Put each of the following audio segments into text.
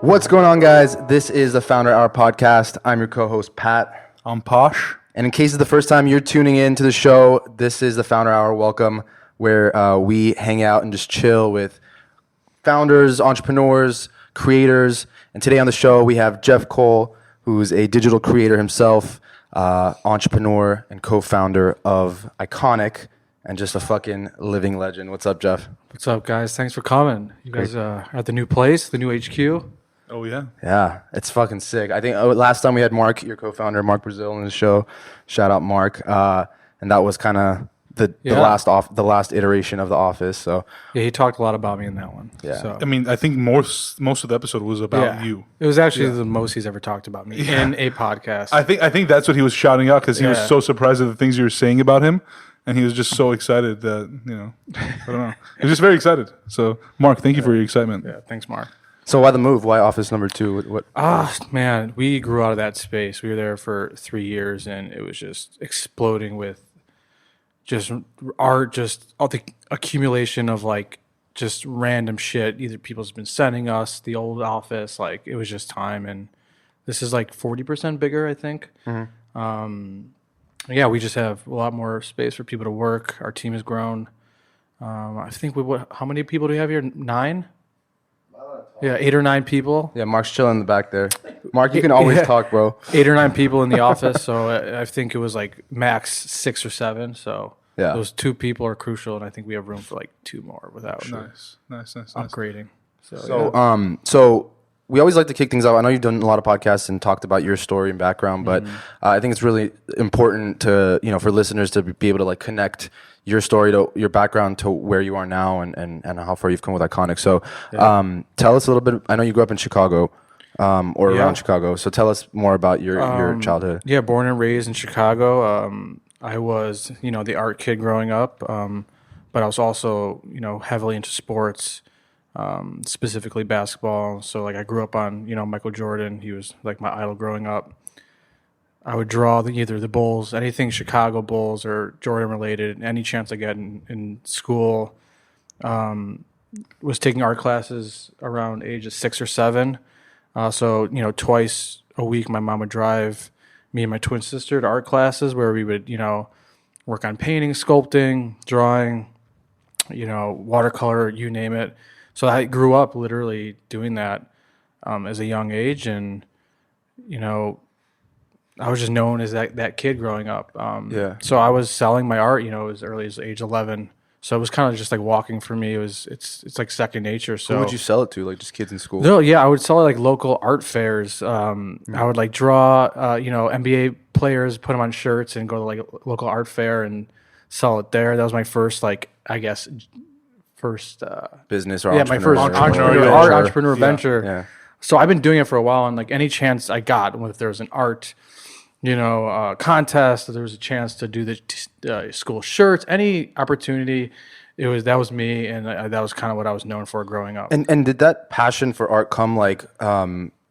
What's going on, guys? This is the Founder Hour podcast. I'm your co-host, Pat. I'm Posh. And in case it's the first time you're tuning in to the show, this is the Founder Hour. Welcome, where we hang out and just chill with founders, entrepreneurs, creators. And today on the show, we have Jeff Cole, who's a digital creator himself, entrepreneur and co-founder of Ikonick, and just a fucking living legend. What's up, Jeff? What's up, guys? Thanks for coming. You guys are at the new place, the new HQ. Oh, yeah? Yeah, it's fucking sick. I think last time we had Mark, your co-founder, Mark Brazil, on the show. Shout out, Mark. And that was kind of the last iteration of The Office. So yeah, he talked a lot about me in that one. Yeah. So. I mean, I think most of the episode was about you. It was actually the most he's ever talked about me in a podcast. I think that's what he was shouting out because he was so surprised at the things you were saying about him. And he was just so excited that, I don't know. He was just very excited. So, Mark, thank you for your excitement. Yeah, thanks, Mark. So why the move? Why Office number 2? What? Man, we grew out of that space. We were there for 3 years, and it was just exploding with just art, just all the accumulation of like just random shit. Either people's been sending us the old Office, like it was just time. And this is like 40% bigger, I think. Mm-hmm. Yeah, we just have a lot more space for people to work. Our team has grown. I think how many people do we have here? 9? Yeah, 8 or 9 people. Yeah, Mark's chilling in the back there. Mark, you can always talk, bro. 8 or 9 people in the office, so I think it was like max 6 or 7. So those 2 people are crucial, and I think we have room for like 2 more without Nice. upgrading. So we always like to kick things off. I know you've done a lot of podcasts and talked about your story and background, but I think it's really important to for listeners to be able to like connect your story to your background to where you are now and how far you've come with Ikonick. So tell us a little bit. I know you grew up in Chicago around Chicago. So tell us more about your childhood. Yeah, born and raised in Chicago. I was, the art kid growing up, but I was also, heavily into sports, specifically basketball. So like I grew up on, Michael Jordan. He was like my idol growing up. I would draw either the Bulls, anything Chicago Bulls or Jordan related, any chance I get in school. Was taking art classes around ages 6 or 7. So twice a week my mom would drive me and my twin sister to art classes where we would, work on painting, sculpting, drawing, watercolor, you name it. So I grew up literally doing that as a young age, and I was just known as that kid growing up. So I was selling my art, as early as age 11. So it was kind of just like walking for me. It's like second nature. So who would you sell it to? Like just kids in school? No, yeah, I would sell it like local art fairs. I would like draw, NBA players, put them on shirts, and go to like a local art fair and sell it there. That was my first, like, I guess, business or my first entrepreneur venture. Yeah. So I've been doing it for a while, and like any chance I got, if there was an art, contest, if there was a chance to do the school shirts, any opportunity, that was me, and that was kind of what I was known for growing up. And did that passion for art come like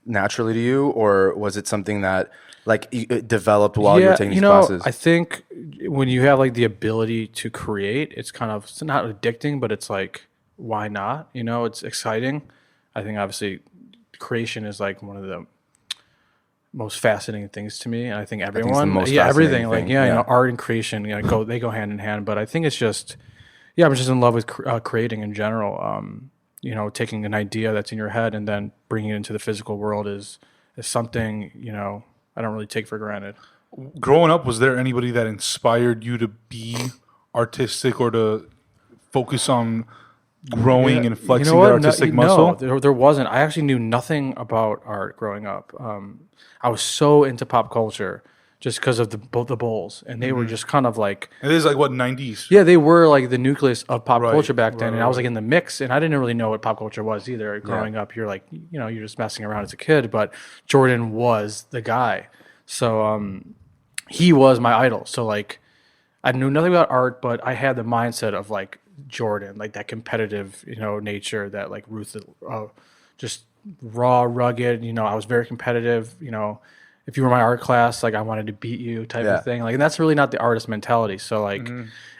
naturally to you, or was it something that like it developed while you were taking these classes? I think when you have like the ability to create, it's not addicting, but it's like, why not? It's exciting. I think obviously creation is like one of the most fascinating things to me, and I think everyone, everything, like art and creation, they go hand in hand. But I think it's just, I'm just in love with creating in general. Taking an idea that's in your head and then bringing it into the physical world is something I don't really take for granted. Growing up, was there anybody that inspired you to be artistic or to focus on growing and flexing the artistic muscle? No, there wasn't. I actually knew nothing about art growing up. I was so into pop culture just because of the Bulls, and they were just kind of like... It is like, what, 90s? Yeah, they were like the nucleus of pop culture back then, and I was like in the mix, and I didn't really know what pop culture was either. Growing up, you're like, you're just messing around as a kid, but Jordan was the guy. So he was my idol. So like, I knew nothing about art, but I had the mindset of like Jordan, like that competitive, nature, that like just raw, rugged, I was very competitive, if you were in my art class, like I wanted to beat you type of thing. Like, and that's really not the artist mentality. So like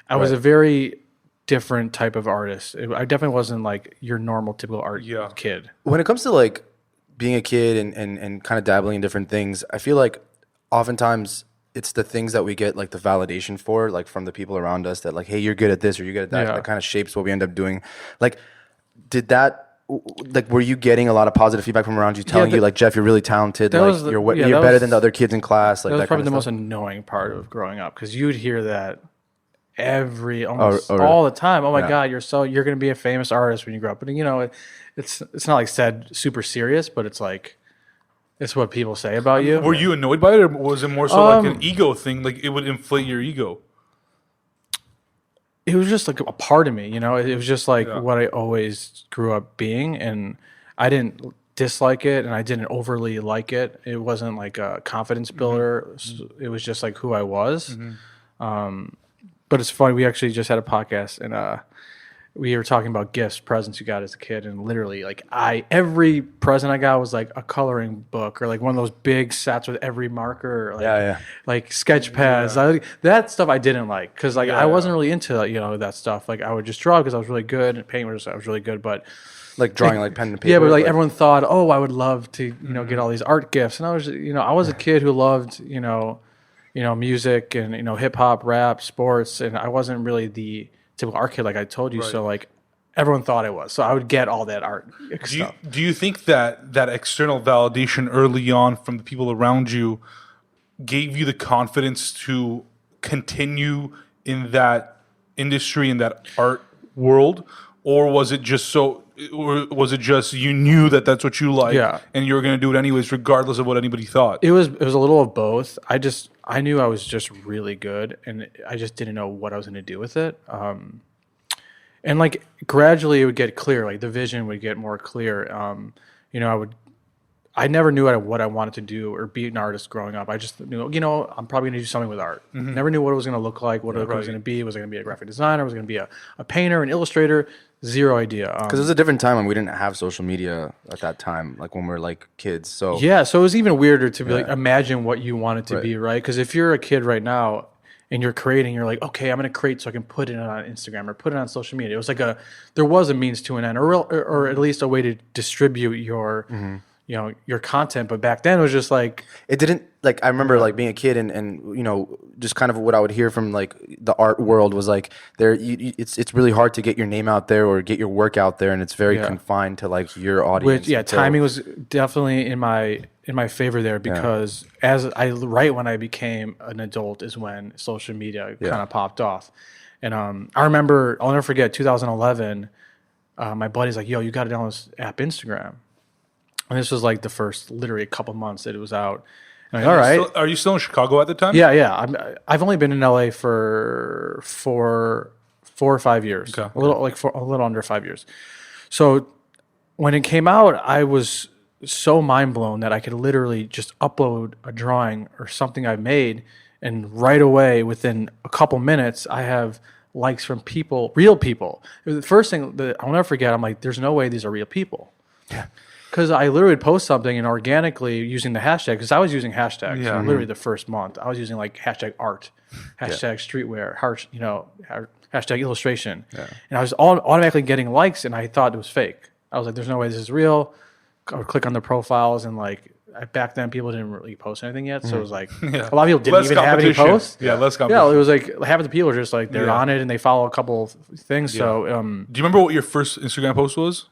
I was a very different type of artist. I definitely wasn't like your normal typical art kid. When it comes to like being a kid and kind of dabbling in different things, I feel like oftentimes it's the things that we get like the validation for, like from the people around us that like, hey, you're good at this or you're good at that. Yeah. That kind of shapes what we end up doing. Like, did that, like, were you getting a lot of positive feedback from around you telling you like, Jeff, you're really talented, like you're better than the other kids in class? Like that was that probably kind the of most annoying part of growing up, because you'd hear that almost all the time. Oh my God, you're going to be a famous artist when you grow up. But you know, it's not like said super serious, but it's like, it's what people say about you. Were you annoyed by it, or was it more so like an ego thing? Like it would inflate your ego? It was just like a part of me, you know. It was just like what I always grew up being, and I didn't dislike it, and I didn't overly like it. It wasn't like a confidence builder. Mm-hmm. It was just like who I was. Mm-hmm. But it's funny. We actually just had a podcast, and we were talking about gifts, presents you got as a kid, and literally, like every present I got was like a coloring book or like one of those big sets with every marker, like, like sketch pads. That stuff I didn't like, because like I wasn't really into that stuff. Like I would just draw because I was really good, and paint I was really good, but like drawing like pen and paper. Yeah, but like everyone thought, oh, I would love to get all these art gifts, and I was I was a kid who loved music and hip hop, rap, sports, and I wasn't really the typical art kid, like I told you. Right. So like everyone thought I was. So I would get all that art stuff. Do you think that external validation early on from the people around you gave you the confidence to continue in that industry, in that art world, or was it just you knew that that's what you like, and you were going to do it anyways, regardless of what anybody thought? It was a little of both. I knew I was just really good, and I just didn't know what I was going to do with it. And like gradually it would get clear, like the vision would get more clear. I never knew what I wanted to do or be an artist growing up. I just knew, I'm probably going to do something with art. Mm-hmm. Never knew what it was going to look like, what it was going to be. Was I going to be a graphic designer? Was I going to be a painter, an illustrator? Zero idea. Because it was a different time when we didn't have social media at that time, like when we were like kids. So so it was even weirder to be like, imagine what you want it to be, right? Because if you're a kid right now and you're creating, you're like, okay, I'm going to create so I can put it on Instagram or put it on social media. It was like there was a means to an end, or at least a way to distribute your your content. But back then it was just like, it didn't, like, I remember like being a kid and just kind of what I would hear from like the art world was like it's really hard to get your name out there or get your work out there, and it's very confined to like your audience. Which timing was definitely in my favor there, because right when I became an adult is when social media kind of popped off. And I remember, I'll never forget 2011, my buddy's like, yo, you got to download this app Instagram. And this was like the first, literally a couple months that it was out. And I'm like, all right. Are you still in Chicago at the time? Yeah. I've only been in LA for 4 or 5 years. Okay. A little under 5 years. So when it came out, I was so mind blown that I could literally just upload a drawing or something I made, and right away, within a couple minutes, I have likes from people, real people. It was the first thing that I'll never forget. I'm like, there's no way these are real people. Yeah. Because I literally would post something and organically using the hashtag, because I was using hashtags literally the first month. I was using like hashtag art, hashtag streetwear, hashtag illustration. Yeah. And I was automatically getting likes, and I thought it was fake. I was like, there's no way this is real. I would click on the profiles, and like back then people didn't really post anything yet. So it was like a lot of people didn't even have any posts. Yeah, less competition. Yeah, it was like half of the people are just like they're on it and they follow a couple of things. Yeah. So do you remember what your first Instagram post was?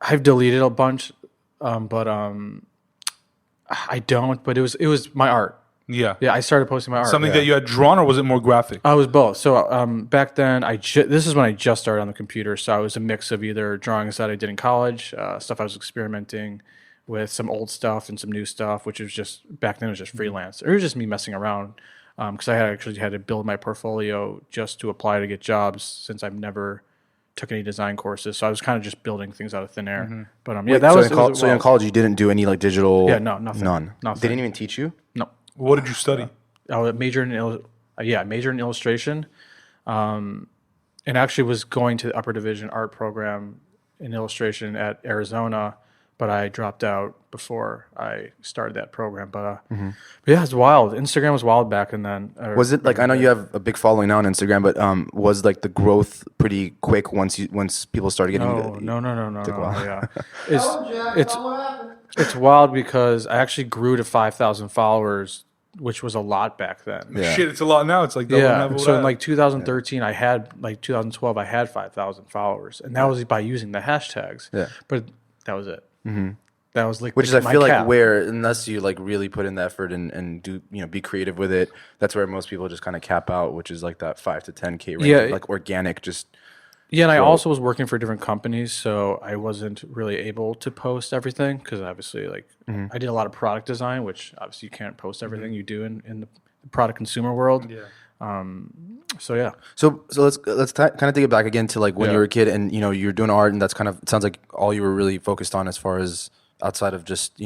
I've deleted a bunch, but I don't. But it was my art. Yeah. I started posting my art. Something that you had drawn, or was it more graphic? I was both. So back then, this is when I just started on the computer. So I was a mix of either drawings that I did in college, stuff I was experimenting with, some old stuff and some new stuff, which was just back then it was just freelance. It was just me messing around, because I actually had to build my portfolio just to apply to get jobs, since I've never took any design courses. So I was kind of just building things out of thin air. Mm-hmm. But so in college you didn't do any like digital? Yeah, no, nothing. None. Nothing. They didn't even teach you? No. What did you study? I majored in illustration, and actually was going to the upper division art program in illustration at Arizona, but I dropped out before I started that program. But yeah, it's wild. Instagram was wild back then. Was it like, I know you have a big following now on Instagram, but was like the growth pretty quick once people started getting No. wow. Yeah, it's wild because I actually grew to 5,000 followers, which was a lot back then. Yeah. Shit, it's a lot now. It's like double Yeah. level So in that. like 2013, I had 2012, I had 5,000 followers, and that was by using the hashtags. Yeah. But that was it. That was like Which is, I my feel like, cap. where unless you like really put in the effort and do, be creative with it, that's where most people just kind of cap out, which is like that 5 to 10K range, Yeah. like organic, just. Yeah, and I also was working for different companies, so I wasn't really able to post everything because obviously, I did a lot of product design, which obviously you can't post everything you do in the product consumer world. Yeah. So yeah. So let's kind of take it back again to like when you were a kid and you're doing art, and that's kind of, it sounds like all you were really focused on as far as outside of just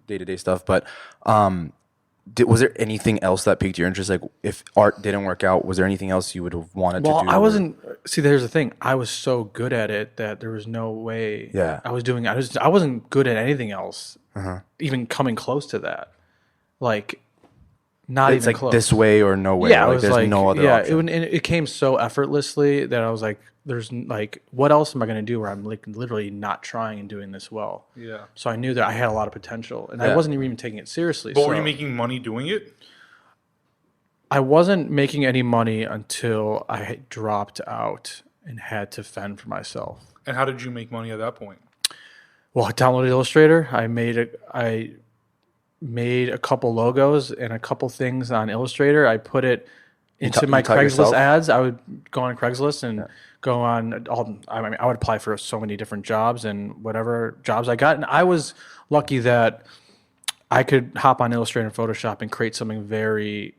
day-to-day stuff. But was there anything else that piqued your interest? Like, if art didn't work out, was there anything else you would have wanted to do? Well, I wasn't. See, there's the thing. I was so good at it that there was no way. Yeah. I wasn't good at anything else, even coming close to that. Like, not It's even like close. this way or no way. Yeah, like, it was there's like no other option. It came so effortlessly that I was like, "There's like, what else am I going to do where I'm like literally not trying and doing this well?" Yeah. So I knew that I had a lot of potential, and I Yeah. wasn't even taking it seriously. But so were you making money doing it? I wasn't making any money until I dropped out and had to fend for myself. And how did you make money at that point? Well, I downloaded Illustrator. I made a couple logos and a couple things on Illustrator. I put it into my you taught Craigslist yourself? ads. I would go on Craigslist and go on all. I mean, I would apply for so many different jobs and whatever jobs I got. And I was lucky that I could hop on Illustrator and Photoshop and create something very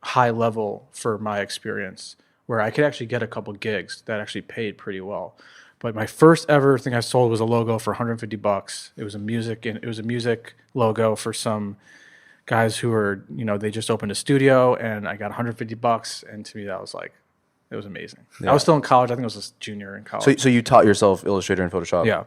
high level for my experience, where I could actually get a couple gigs that actually paid pretty well. But my first ever thing I sold was a logo for $150. It was a music logo for some guys who were, they just opened a studio, and I got $150. And to me, that was like, it was amazing. I was still in college. I think I was a junior in college. So you taught yourself Illustrator and Photoshop? Yeah.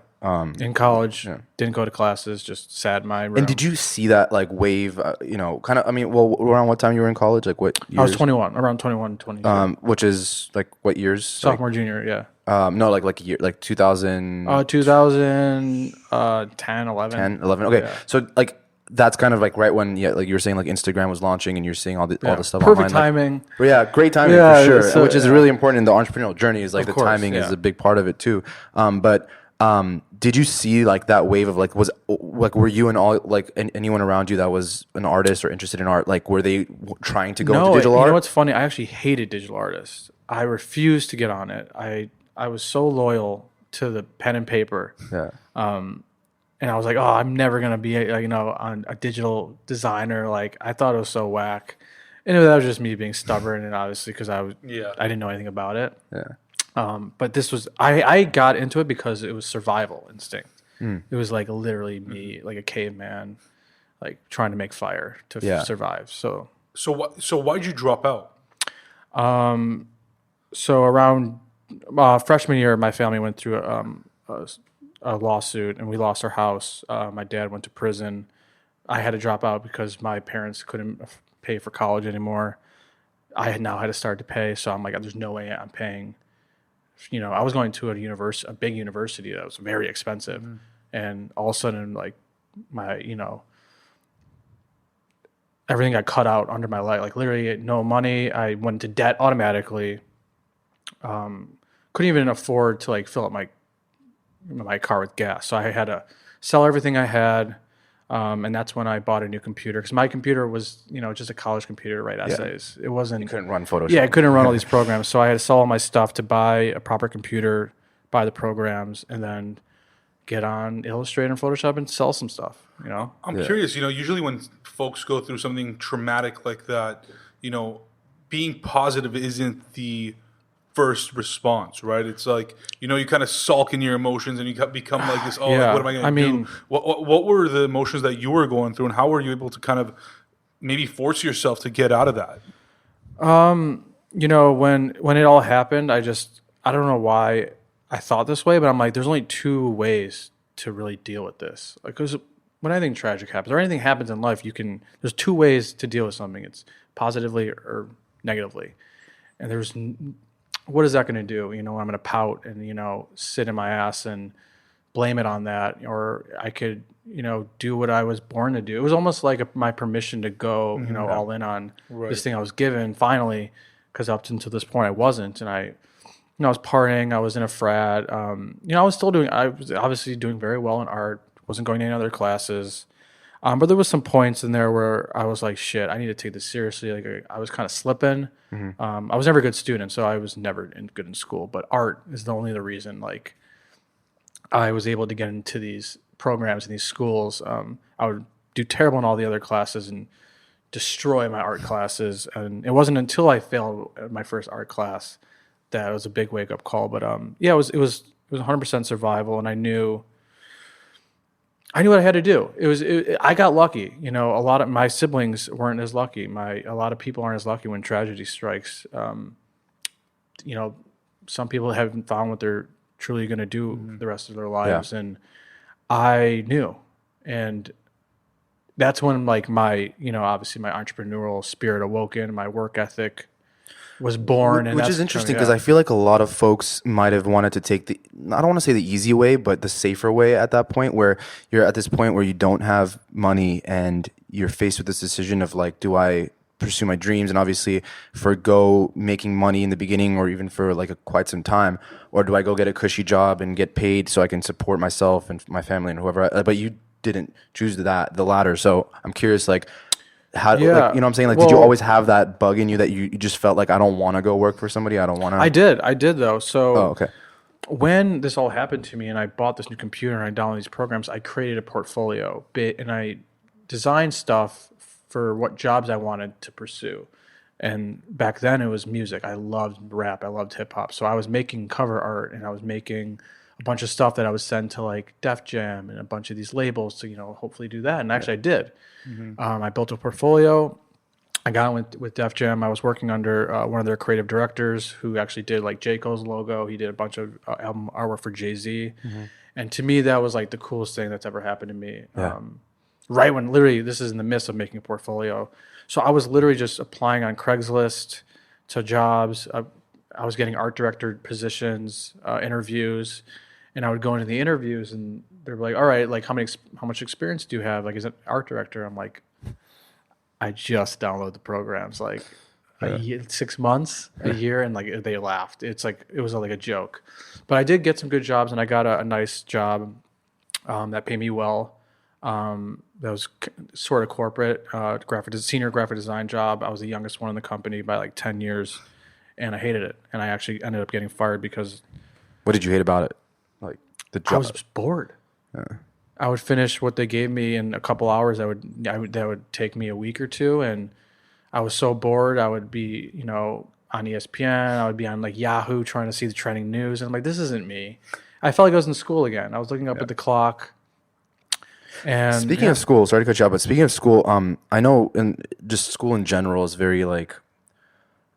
In college, didn't go to classes, just sat in my room. And did you see that like wave, kind of, I mean, well, around what time you were in college? Like what years? I was 21, around 21, 22. Which is like what years? Sophomore, junior, yeah. No, like a year, like 2000. 2010, 11. 10, 11. Okay. Yeah. So like that's kind of like right when, like you were saying, like Instagram was launching and you're seeing all the stuff Perfect online. timing. Like, yeah, great timing Yeah, for sure. so, Which is really important in the entrepreneurial journey, is like the course, timing is yeah. a big part of it too. But did you see like that wave of like, were you and all like anyone around you that was an artist or interested in art, like were they trying to go into digital art? You know what's funny? I actually hated digital artists. I refused to get on it. I was so loyal to the pen and paper. Yeah. And I was like, oh, I'm never going to be, on a digital designer. Like, I thought it was so whack. And that was just me being stubborn, and obviously because I didn't know anything about it. Yeah. But this was, I got into it because it was survival instinct. It was like literally me, like a caveman, like trying to make fire to survive. So why'd you drop out? So around freshman year, my family went through a lawsuit, and we lost our house. My dad went to prison. I had to drop out because my parents couldn't pay for college anymore. I had to start to pay, so I'm like, there's no way I'm paying. I was going to a big university that was very expensive, and all of a sudden, like my, everything got cut out under my leg. Like literally, no money. I went into debt automatically. Couldn't even afford to like fill up my car with gas, so I had to sell everything I had, and that's when I bought a new computer, because my computer was just a college computer to write essays. It wasn't. You couldn't run Photoshop. Yeah, I couldn't run all these programs, so I had to sell all my stuff to buy a proper computer, buy the programs, and then get on Illustrator and Photoshop and sell some stuff. I'm curious. Usually when folks go through something traumatic like that, being positive isn't the first response, right? It's like you kind of sulk in your emotions and you become like this. Oh, like, what am I going to do? What were the emotions that you were going through, and how were you able to kind of maybe force yourself to get out of that? When it all happened, I don't know why I thought this way, but I'm like, there's only two ways to really deal with this. Because when anything tragic happens or anything happens in life, there's two ways to deal with something. It's positively or negatively. And what is that going to do? I'm going to pout and, sit in my ass and blame it on that. Or I could, do what I was born to do. It was almost like my permission to go, all in on this thing I was given finally, because up until this point I wasn't. And I was partying, I was in a frat. I was obviously doing very well in art, wasn't going to any other classes. But there was some points in there where I was like, shit, I need to take this seriously. Like I was kind of slipping. I was never a good student, so I was never good in school. But art is the only reason like I was able to get into these programs in these schools. I would do terrible in all the other classes and destroy my art classes. And it wasn't until I failed at my first art class that it was a big wake up call. But it was 100% survival, and I knew what I had to do. I got lucky. A lot of my siblings weren't as lucky. A lot of people aren't as lucky when tragedy strikes. Some people haven't found what they're truly going to do the rest of their lives. And I knew. And that's when like obviously my entrepreneurial spirit awoke in, my work ethic was born. Which is interesting because I feel like a lot of folks might have wanted to take I don't want to say the easy way, but the safer way at that point, where you're at this point where you don't have money and you're faced with this decision of like, do I pursue my dreams and obviously forgo making money in the beginning or even for like quite some time, or do I go get a cushy job and get paid so I can support myself and my family and whoever? But you didn't choose the latter. So I'm curious, like, how, like, you know what I'm saying? Like, did you always have that bug in you that you just felt like, I don't want to go work for somebody? I don't want to. I did though. So okay. When this all happened to me and I bought this new computer and I downloaded these programs, I created a portfolio and I designed stuff for what jobs I wanted to pursue. And back then it was music. I loved rap. I loved hip hop. So I was making cover art and I was making a bunch of stuff that I would send to like Def Jam and a bunch of these labels to, hopefully do that. And actually I did. I built a portfolio. I got with Def Jam. I was working under one of their creative directors who actually did like J. Cole's logo. He did a bunch of album artwork for Jay-Z. And to me, that was like the coolest thing that's ever happened to me. Right when literally this is in the midst of making a portfolio. So I was literally just applying on Craigslist to jobs. I was getting art director positions, interviews, and I would go into the interviews and they're like, all right, like how much experience do you have? Like, is it art director? I'm like, I just downloaded the programs like a year, 6 months, a year, and like they laughed. It's like it was like a joke, but I did get some good jobs, and I got a nice job that paid me well. That was sort of corporate, senior graphic design job. I was the youngest one in the company by like 10 years, and I hated it. And I actually ended up getting fired because. What did you hate about it? Like the job? I was bored. I would finish what they gave me in a couple hours. That would take me a week or two, and I was so bored. I would be, on ESPN. I would be on like Yahoo trying to see the trending news, and I'm like, this isn't me. I felt like I was in school again. I was looking up at the clock. And speaking of school, sorry to cut you off, but speaking of school, I know just school in general is very like,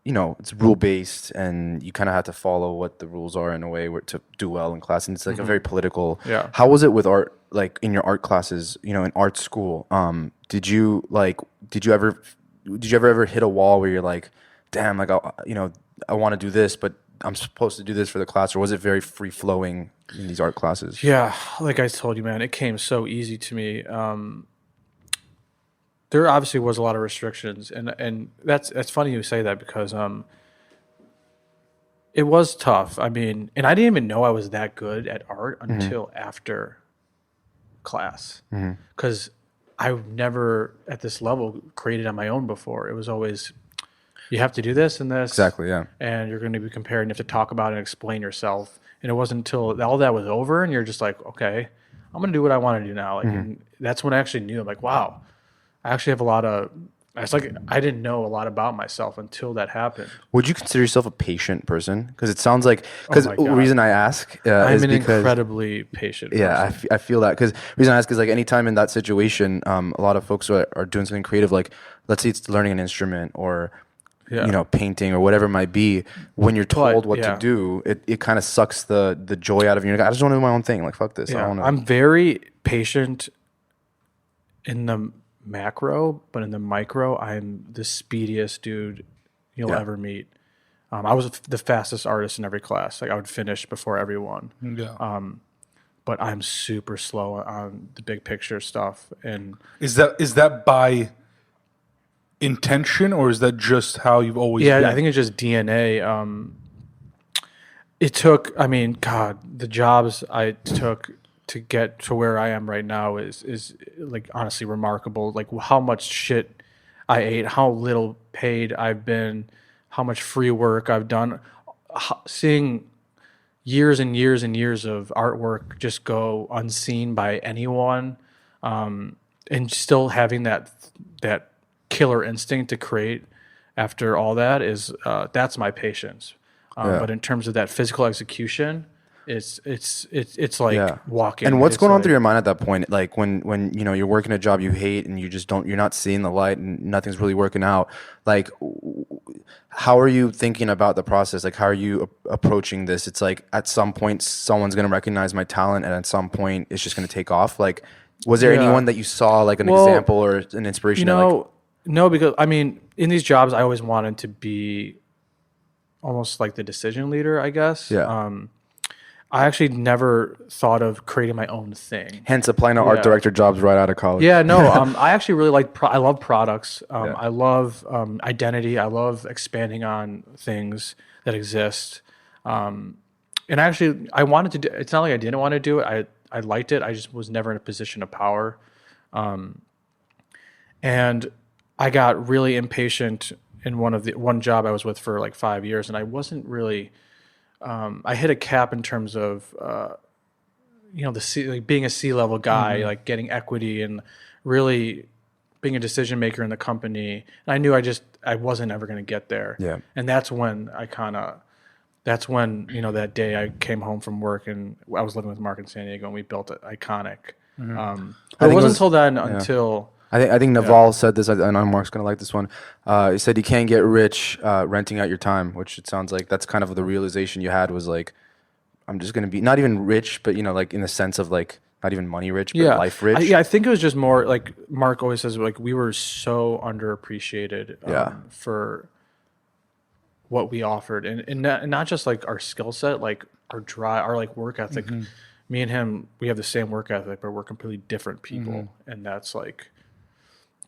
it's rule based, and you kind of have to follow what the rules are in a way to do well in class, and it's like a very political. Yeah. How was it with art? Like in your art classes, in art school, did you ever hit a wall where you're like, damn, like I want to do this, but I'm supposed to do this for the class, or was it very free flowing in these art classes? Yeah, like I told you, man, it came so easy to me. There obviously was a lot of restrictions, and that's funny you say that because it was tough. I mean, and I didn't even know I was that good at art until after class, because I've never at this level created on my own before. It was always, you have to do this and this. Exactly, yeah. And you're going to be compared and you have to talk about it and explain yourself. And it wasn't until all that was over and you're just like, okay, I'm going to do what I want to do now. Like, and that's when I actually knew, I'm like, wow, I actually have a lot of, it's like I didn't know a lot about myself until that happened. Would you consider yourself a patient person? Because it sounds like, because the reason I ask is I'm an because, incredibly patient person. Yeah, I feel that. Because the reason I ask is like anytime in that situation, a lot of folks are doing something creative, like let's say it's learning an instrument or painting or whatever it might be, when you're told what yeah. to do, it kind of sucks the joy out of you. You're like, I just want to do my own thing. Like, fuck this. I Yeah, want to. I'm very patient in the macro, but in the micro, I'm the speediest dude you'll ever meet. I was the fastest artist in every class. Like I would finish before everyone. Yeah. But I'm super slow on the big picture stuff. And Is that by intention, or is that just how you've always been? I think it's just DNA. It took, I mean, God, the jobs I took to get to where I am right now is like honestly remarkable. Like how much shit I ate, how little paid I've been, how much free work I've done, seeing years and years and years of artwork just go unseen by anyone, and still having that killer instinct to create after all that is that's my patience. But in terms of that physical execution, it's like walking. And what's It's going on like- through your mind at that point? Like when you're working a job you hate and you're not seeing the light and nothing's really working out. Like, how are you thinking about the process? Like, how are you approaching this? It's like at some point someone's going to recognize my talent, and at some point it's just going to take off. Like, was there anyone that you saw like an example or an inspiration? No, because I mean, in these jobs, I always wanted to be almost like the decision leader, I guess. Yeah. I actually never thought of creating my own thing. Hence applying to art director jobs right out of college. Yeah, no, I actually really like, I love products. I love identity. I love expanding on things that exist. And actually, I wanted to do, it's not like I didn't want to do it. I liked it. I just was never in a position of power. And I got really impatient in one job I was with for like 5 years, and I wasn't really, I hit a cap in terms of, being a C-level guy, like getting equity and really being a decision maker in the company. And I knew I wasn't ever going to get there. Yeah. And that's when that day I came home from work and I was living with Mark in San Diego and we built it, Ikonick. But it wasn't until then until... I think Naval said this. I know Mark's going to like this one. He said you can't get rich renting out your time, which it sounds like that's kind of the realization you had was like, I'm just going to be not even rich, but like in the sense of like not even money rich, but life rich. I think it was just more like Mark always says, like we were so underappreciated for what we offered, and not just like our skill set, like our drive, our like work ethic. Me and him, we have the same work ethic, but we're completely different people, and that's like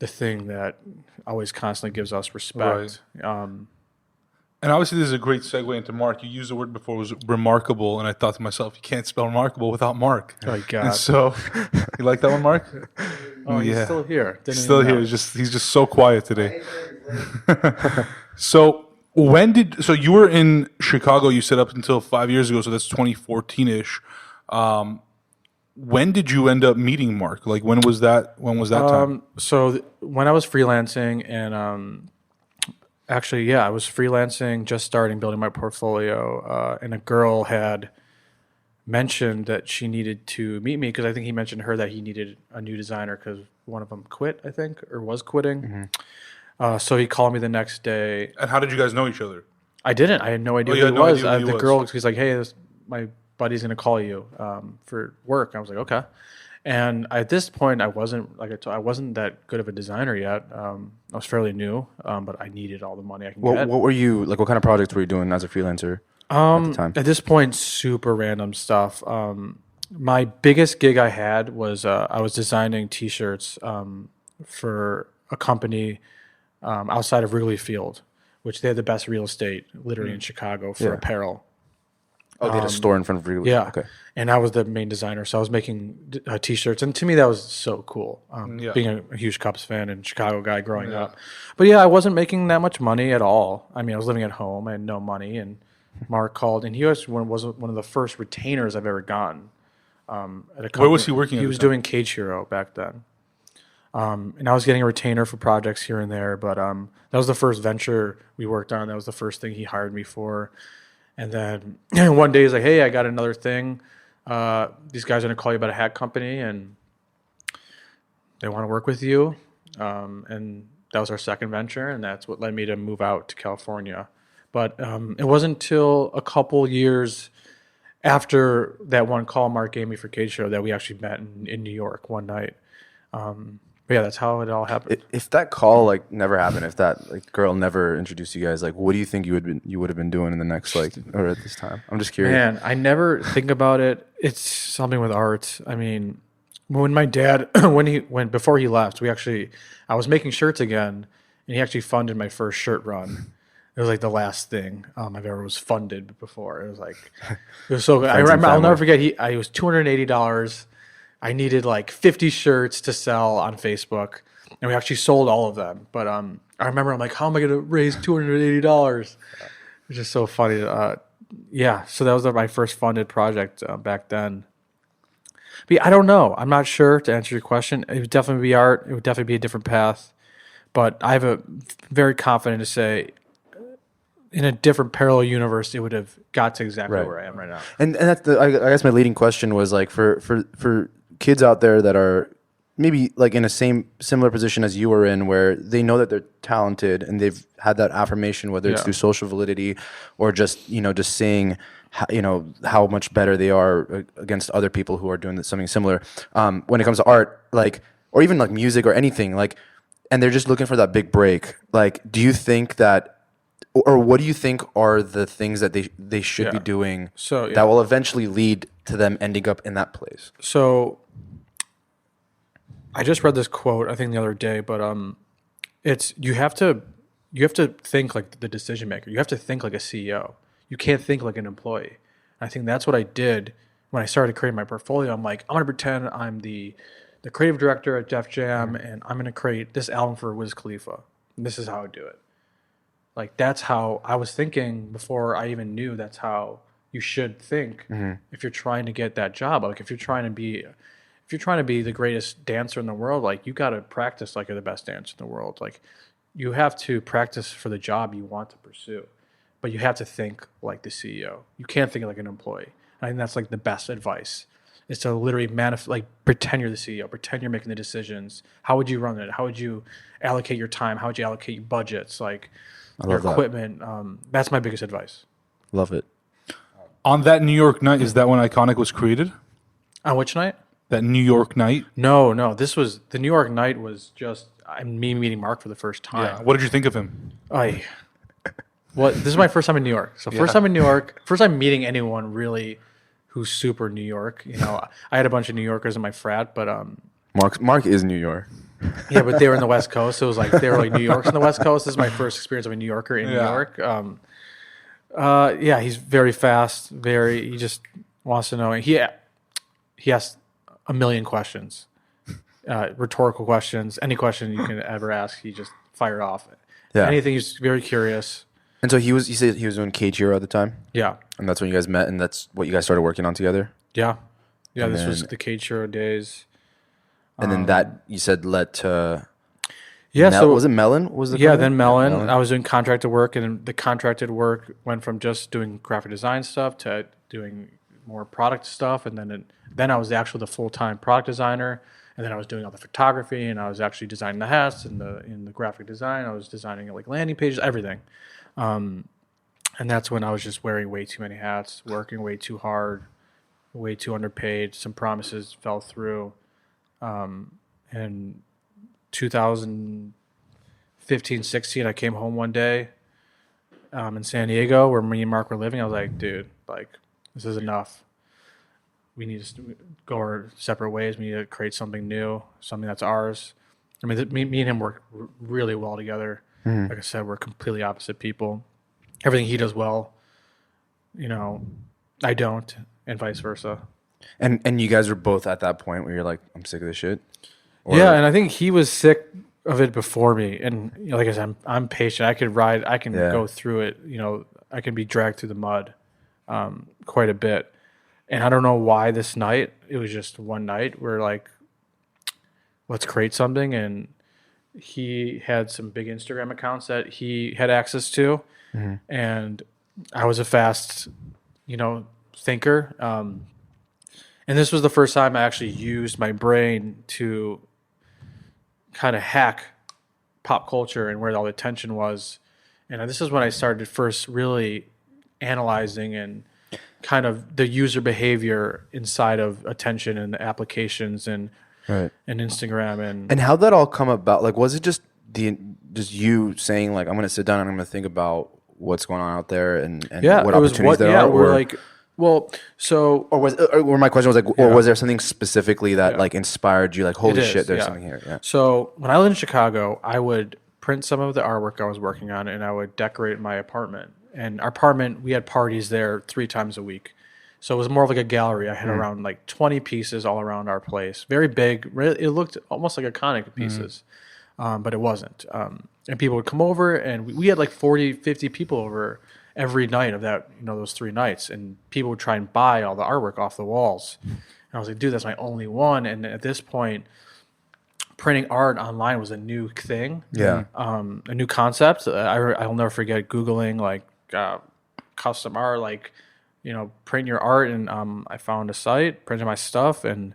the thing that always constantly gives us respect. Right. And obviously this is a great segue into Mark. You used the word before, was remarkable, and I thought to myself, you can't spell remarkable without Mark. Oh, God. And so, you like that one, Mark? Oh, he's still here. He's still here. He's just so quiet today. So you were in Chicago, you said up until 5 years ago, so that's 2014-ish. When did you end up meeting Mark? Like when was that time? So when I was freelancing and I was freelancing, just starting building my portfolio, and a girl had mentioned that she needed to meet me because I think he mentioned to her that he needed a new designer because one of them quit, I think, or was quitting. So he called me the next day. And how did you guys know each other? I didn't. I had no idea who he was. The girl, he's like, hey, my buddy's going to call you for work. And I was like, okay. And at this point, I wasn't I wasn't that good of a designer yet. I was fairly new, but I needed all the money I can get. What were you like? What kind of projects were you doing as a freelancer at the time? At this point, super random stuff. My biggest gig I had was I was designing T-shirts for a company outside of Wrigley Field, which they had the best real estate literally in Chicago for apparel. Oh, they had a store in front of Wrigley. Yeah. Okay. And I was the main designer, so I was making T-shirts, and to me that was so cool. Being a huge Cubs fan and Chicago guy growing up, but I wasn't making that much money at all. I mean, I was living at home, I had no money, and Mark called, and he was one of the first retainers I've ever gotten. At a company. Where was he working? He was doing Cage Hero back then, and I was getting a retainer for projects here and there. But that was the first venture we worked on. That was the first thing he hired me for. And then one day he's like, hey, I got another thing. These guys are going to call you about a hat company, and they want to work with you. And that was our second venture, and that's what led me to move out to California. But it wasn't until a couple years after that one call Mark gave me for Cage Show that we actually met in New York one night. But yeah, that's how it all happened. If that call like never happened, if that like girl never introduced you guys, like what do you think you would have been doing in the next like or at this time? I'm just curious. Man, I never think about it. It's something with art. I mean, when my dad before he left, I was making shirts again, and he actually funded my first shirt run. It was like the last thing I've ever was funded before. It was so good. I'll never forget. It was $280. I needed like 50 shirts to sell on Facebook, and we actually sold all of them. But I remember I'm like, how am I going to raise $280? It's just so funny. Yeah, so that was my first funded project back then. But yeah, I don't know. I'm not sure to answer your question. It would definitely be art. It would definitely be a different path. But I have a very confident to say, in a different parallel universe, it would have got to exactly where I am right now. And that's I guess my leading question was like for kids out there that are maybe like in a similar position as you were in, where they know that they're talented and they've had that affirmation, whether it's through social validity or just seeing how much better they are against other people who are doing something similar. When it comes to art, like, or even like music or anything, like, and they're just looking for that big break. Like, do you think that, or what do you think are the things that they should be doing that will eventually lead to them ending up in that place? So I just read this quote, I think the other day, but it's you have to think like the decision maker. You have to think like a CEO. You can't think like an employee. I think that's what I did when I started creating my portfolio. I'm like, I'm gonna pretend I'm the creative director at Def Jam, and I'm gonna create this album for Wiz Khalifa. And this is how I do it. Like, that's how I was thinking before I even knew that's how you should think if you're trying to get that job. Like, if you're trying to be the greatest dancer in the world, like, you got to practice like you're the best dancer in the world. Like, you have to practice for the job you want to pursue, but you have to think like the CEO. You can't think like an employee. I think that's like the best advice, is to literally pretend you're the CEO, pretend you're making the decisions. How would you run it? How would you allocate your time? How would you allocate your budgets? Like, your equipment. That's my biggest advice. Love it. On that New York night, is that when Ikonick was created? On which night? That New York night? No. This was the New York night. Was just me meeting Mark for the first time. Yeah. What did you think of him? This is my first time in New York. So first time in New York. First time meeting anyone really who's super New York. I had a bunch of New Yorkers in my frat, but Mark is New York. Yeah, but they were in the West Coast, so it was like they were like New Yorkers in the West Coast. This is my first experience of a New Yorker in New York. He's very fast. He just wants to know. He asks a million questions, rhetorical questions, any question you can ever ask. He just fired off. Yeah. Anything. He's very curious. And so he said he was doing Cage Hero at the time. Yeah. And that's when you guys met, and that's what you guys started working on together. Yeah. Yeah. This was the Cage Hero days. And then that you said led to. Yeah. So was it Melon? Then Melon. Yeah, Melon. I was doing contracted work, and the contracted work went from just doing graphic design stuff to doing more product stuff, and then I was the full-time product designer, and then I was doing all the photography, and I was actually designing the hats and in the graphic design. I was designing like landing pages, everything. And that's when I was just wearing way too many hats, working way too hard, way too underpaid. Some promises fell through. In 2015, 16, I came home one day in San Diego where me and Mark were living. I was like, dude, like, this is enough. We need to go our separate ways. We need to create something new, something that's ours. I mean, me and him work really well together. Mm-hmm. Like I said, we're completely opposite people. Everything he does well, I don't, and vice versa. And you guys were both at that point where you're like, I'm sick of this shit? Yeah, and I think he was sick of it before me. And like I said, I'm patient. I can go through it. I can be dragged through the mud quite a bit. And I don't know why this night, it was just one night where like, let's create something. And he had some big Instagram accounts that he had access to. Mm-hmm. And I was a fast, thinker. And this was the first time I actually used my brain to kind of hack pop culture and where all the attention was. And this is when I started first really analyzing and kind of the user behavior inside of attention and the applications and Instagram and how'd that all come about? Like, was it just you saying like, I'm going to sit down and I'm going to think about what's going on out there and what opportunities there are? We're like, well, so or my question was like, or was there something specifically that like inspired you? Like, holy shit, there's something here. Yeah. So when I lived in Chicago, I would print some of the artwork I was working on, and I would decorate my apartment. And our apartment, we had parties there 3 times a week. So it was more of like a gallery. I had around like 20 pieces all around our place. Very big. It looked almost like Ikonick pieces, but it wasn't. And people would come over, and we had like 40, 50 people over every night of that, those 3 nights. And people would try and buy all the artwork off the walls. And I was like, dude, that's my only one. And at this point, printing art online was a new thing. Yeah. A new concept. I'll never forget Googling like custom art, like, print your art. And I found a site, printed my stuff, and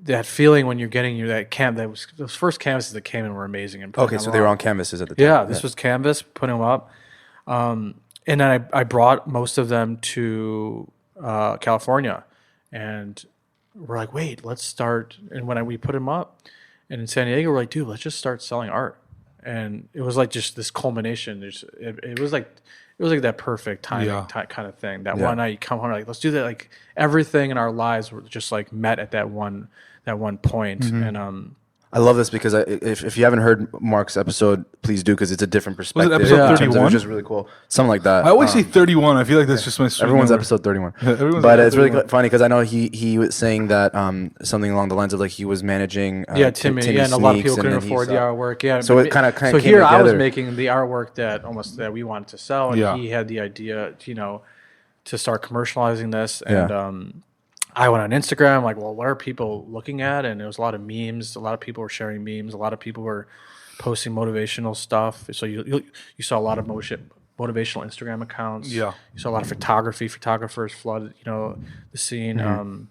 that feeling when you're getting those first canvases that came in were amazing. And okay, so they were on canvases at the time. Yeah, this was canvas, putting them up. And then I brought most of them to California, and we're like, wait, let's start. And when we put them up, and in San Diego, we're like, dude, let's just start selling art. And it was like just this culmination. It was like that perfect timing kind of thing. That one night you come home, like, let's do that. Like everything in our lives were just like met at that one point. And I love this because if you haven't heard Mark's episode, please do, because it's a different perspective. Was it episode 31? Which is really cool. Something like that. I always say 31. I feel like that's just my everyone's number. episode 31. But it's really funny because I know he was saying that something along the lines of like he was managing Timmy, and a lot of people couldn't afford the artwork. Yeah, so it kind of so came here together. I was making the artwork that we wanted to sell, and he had the idea, to start commercializing this. And I went on Instagram, like, well, what are people looking at? And there was a lot of memes. A lot of people were sharing memes. A lot of people were posting motivational stuff. So you saw a lot of motivational Instagram accounts. Yeah. You saw a lot of photographers flooded, the scene. And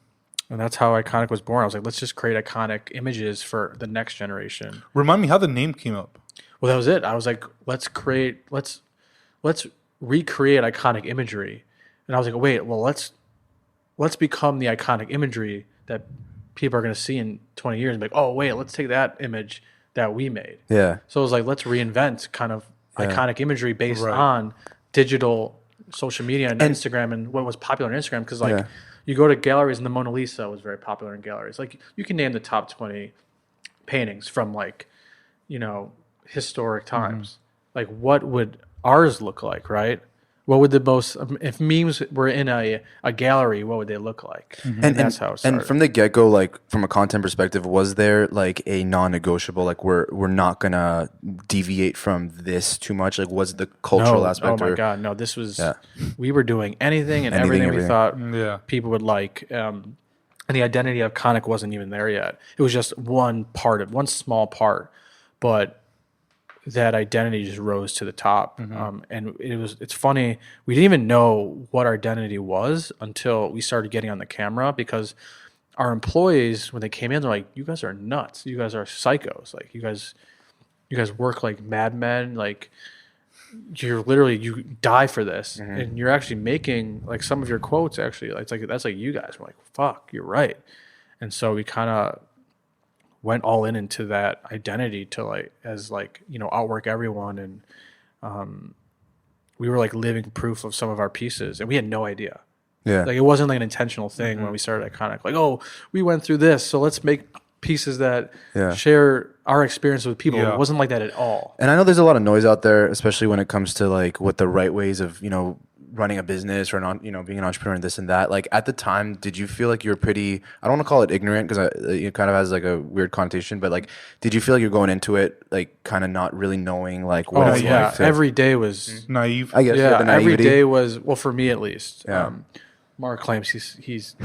that's how Ikonick was born. I was like, let's just create iconic images for the next generation. Remind me how the name came up. Well, that was it. I was like, let's recreate iconic imagery. And I was like, wait, well, let's become the iconic imagery that people are going to see in 20 years. And be like, oh, wait, let's take that image that we made. Yeah. So it was like, let's reinvent kind of iconic imagery based on digital social media and Instagram and what was popular on Instagram. Because like you go to galleries, and the Mona Lisa was very popular in galleries. Like you can name the top 20 paintings from like, historic times. Like what would ours look like, right? What would if memes were in a gallery, what would they look like? And that's how it started. And from the get-go, like from a content perspective, was there like a non-negotiable, like we're not gonna deviate from this too much? Like was the cultural aspect? Oh my God, no, this was, we were doing anything and everything we thought people would like. And the identity of Ikonick wasn't even there yet. It was just one small part, but that identity just rose to the top. And it's funny, we didn't even know what our identity was until we started getting on the camera, because our employees, when they came in, they're like, you guys are nuts, you guys are psychos, like you guys work like madmen, like you die for this, and you're actually making like some of your quotes actually, that's like you guys. We're like, fuck, you're right. And so we kind of went all into that identity to outwork everyone. And we were like living proof of some of our pieces, and we had no idea. Yeah. Like it wasn't like an intentional thing when we started Ikonick. Like, oh, we went through this, so let's make pieces that share our experience with people. It wasn't like that at all. And I know there's a lot of noise out there, especially when it comes to like what the right ways of, running a business or being an entrepreneur and this and that. Like at the time, did you feel like you were pretty, I don't want to call it ignorant because it kind of has like a weird connotation, but like, did you feel like you're going into it like kind of not really knowing like what it's like to, every day was naive. I guess every day was, well, for me at least. Mark claims he's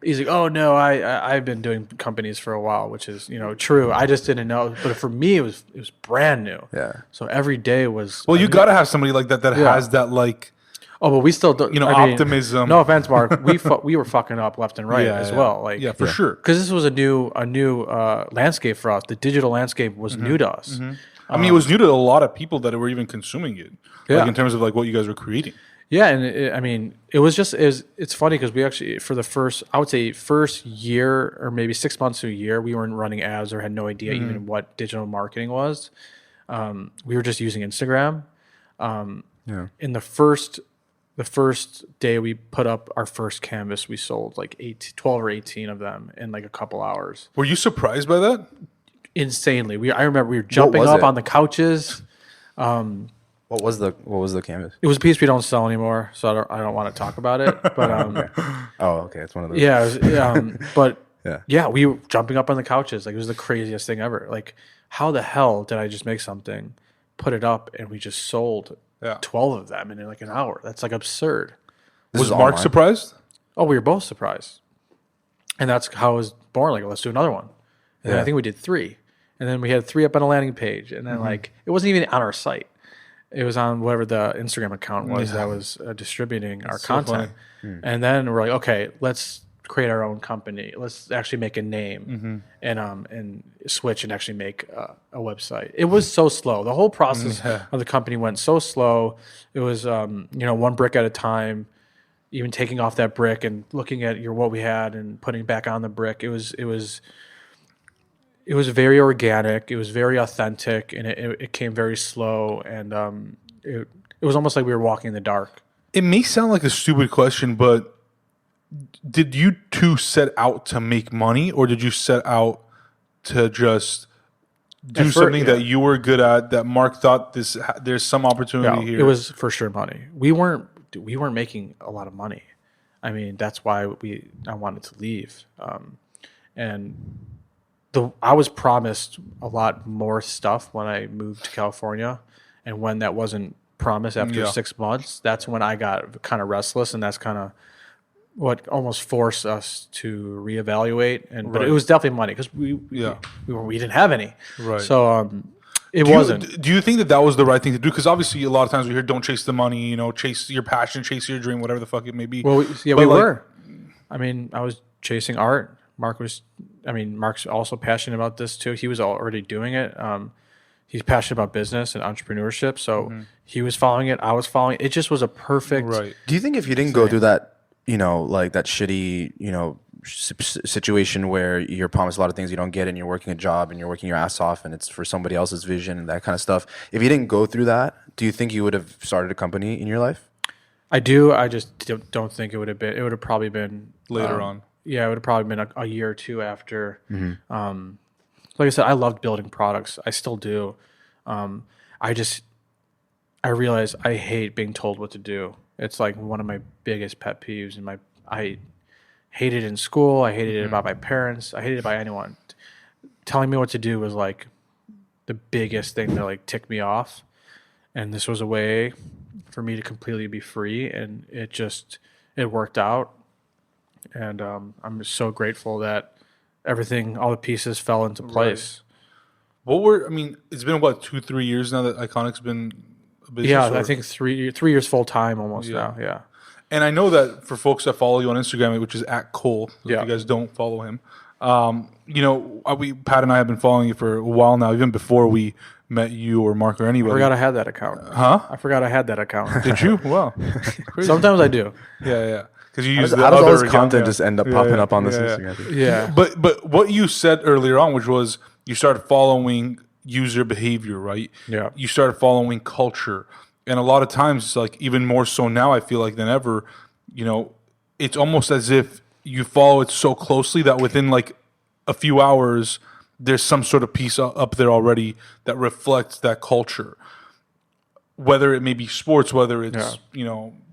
like, oh no, I've been doing companies for a while, which is true. I just didn't know, but for me it was brand new. Yeah. So every day was. Well, you got to have somebody like that has that like. Oh, but we still don't. Optimism. No offense, Mark. We were fucking up left and right as well. Like for sure. Because this was a new landscape for us. The digital landscape was new to us. I mean, it was new to a lot of people that were even consuming it, like in terms of like what you guys were creating. Yeah, and I mean, it's funny because we actually, for the first year or maybe 6 months to a year, we weren't running ads or had no idea even what digital marketing was. We were just using Instagram. In the first day we put up our first canvas, we sold like 12 or 18 of them in like a couple hours. Were you surprised by that? Insanely. I remember we were jumping up on the couches. What was the canvas? It was a piece we don't sell anymore, so I don't want to talk about it. But okay, it's one of those. yeah, we were jumping up on the couches. Like, it was the craziest thing ever. Like, how the hell did I just make something, put it up, and we just sold 12 of them in like an hour? That's like absurd. Was Mark surprised? Oh, we were both surprised, and that's how it was born. Like, let's do another one. And then I think we did 3, and then we had 3 up on a landing page, and then like it wasn't even on our site. It was on whatever the Instagram account was that was distributing our content. And then we're like, okay, let's create our own company. Let's actually make a name and switch and actually make a website. It was so slow. The whole process of the company went so slow. It was, one brick at a time, even taking off that brick and looking at what we had and putting back on the brick. It was very organic. It was very authentic, and it came very slow. And it was almost like we were walking in the dark. It may sound like a stupid question, but did you two set out to make money, or did you set out to just do something that you were good at, that Mark thought there's some opportunity here? It was for sure money. We weren't making a lot of money. I mean, that's why I wanted to leave. I was promised a lot more stuff when I moved to California, and when that wasn't promised after 6 months, that's when I got kind of restless, and that's kind of what almost forced us to reevaluate. But it was definitely money because we didn't have any. Right. So it wasn't. Do you think that was the right thing to do? Because obviously, a lot of times we hear, "Don't chase the money," chase your passion, chase your dream, whatever the fuck it may be. Well, we were. I mean, I was chasing art. Mark's also passionate about this too. He was already doing it. He's passionate about business and entrepreneurship. So he was following it. I was following it. It just was a perfect. Right. Do you think if you didn't go through that, like that shitty, situation where you're promised a lot of things you don't get, and you're working a job and you're working your ass off, and it's for somebody else's vision and that kind of stuff. If you didn't go through that, do you think you would have started a company in your life? I do. I just don't think it would have been. It would have probably been later on. Yeah, it would have probably been a year or two after. Like I said, I loved building products. I still do. I realize I hate being told what to do. It's like one of my biggest pet peeves. And I hated it in school. I hated it about my parents. I hated it by anyone. Telling me what to do was like the biggest thing to like tick me off. And this was a way for me to completely be free. And it worked out. And I'm just so grateful that all the pieces fell into place. Right. It's been what, 2-3 years now that Ikonick's been a business? Yeah, I think 3 years full time almost now. Yeah. And I know that for folks that follow you on Instagram, which is @Cole, if you guys don't follow him, Pat and I have been following you for a while now, even before we met you or Mark or anybody. I forgot I had that account. Huh? I forgot I had that account. Did you? Wow. Sometimes I do. Yeah. Because you use how does all this content just end up popping up on this Instagram? Yeah. But what you said earlier on, which was you started following user behavior, right? Yeah. You started following culture. And a lot of times, like even more so now, I feel like than ever, it's almost as if you follow it so closely that within like a few hours, there's some sort of piece up there already that reflects that culture. Whether it may be sports, whether it's,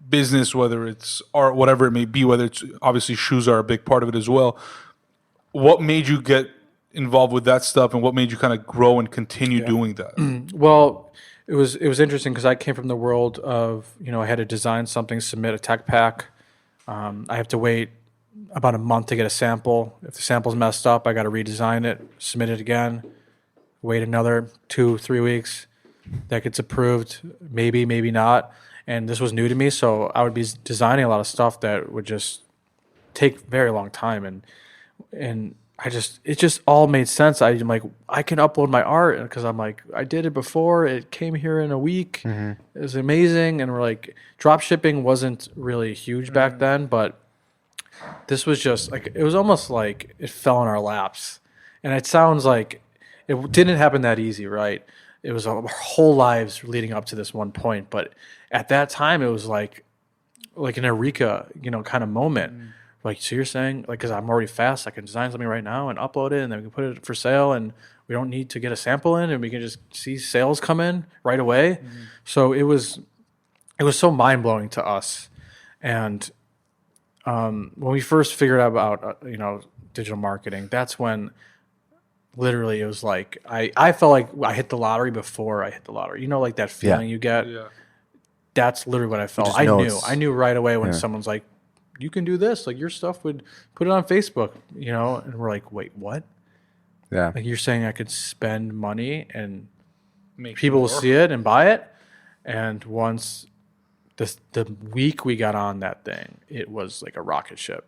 business, whether it's art, whatever it may be, whether it's obviously shoes are a big part of it as well. What made you get involved with that stuff, and what made you kind of grow and continue doing that? Well, it was interesting because I came from the world of, I had to design something, submit a tech pack. I have to wait about a month to get a sample. If the sample's messed up, I got to redesign it, submit it again, wait another 2-3 weeks. That gets approved, maybe not. And this was new to me, so I would be designing a lot of stuff that would just take very long time. And it just all made sense. I'm like, I can upload my art because I'm like, I did it before. It came here in a week. It was amazing. And we're like, drop shipping wasn't really huge back then, but this was just like, it was almost like it fell in our laps. And it sounds like it didn't happen that easy, right? It was our whole lives leading up to this one point. But at that time, it was like an eureka, kind of moment. Like, so you're saying, like, because I'm already fast, I can design something right now and upload it, and then we can put it for sale, and we don't need to get a sample in, and we can just see sales come in right away. So it was so mind blowing to us. And when we first figured out about digital marketing, that's when literally it was like I felt like I hit the lottery before I hit the lottery. Like that feeling you get. Yeah. That's literally what I felt. I knew right away when someone's like, you can do this, like your stuff would put it on Facebook, and we're like, wait, what? Yeah. Like you're saying I could spend money and people will see it and buy it. And once the week we got on that thing, it was like a rocket ship.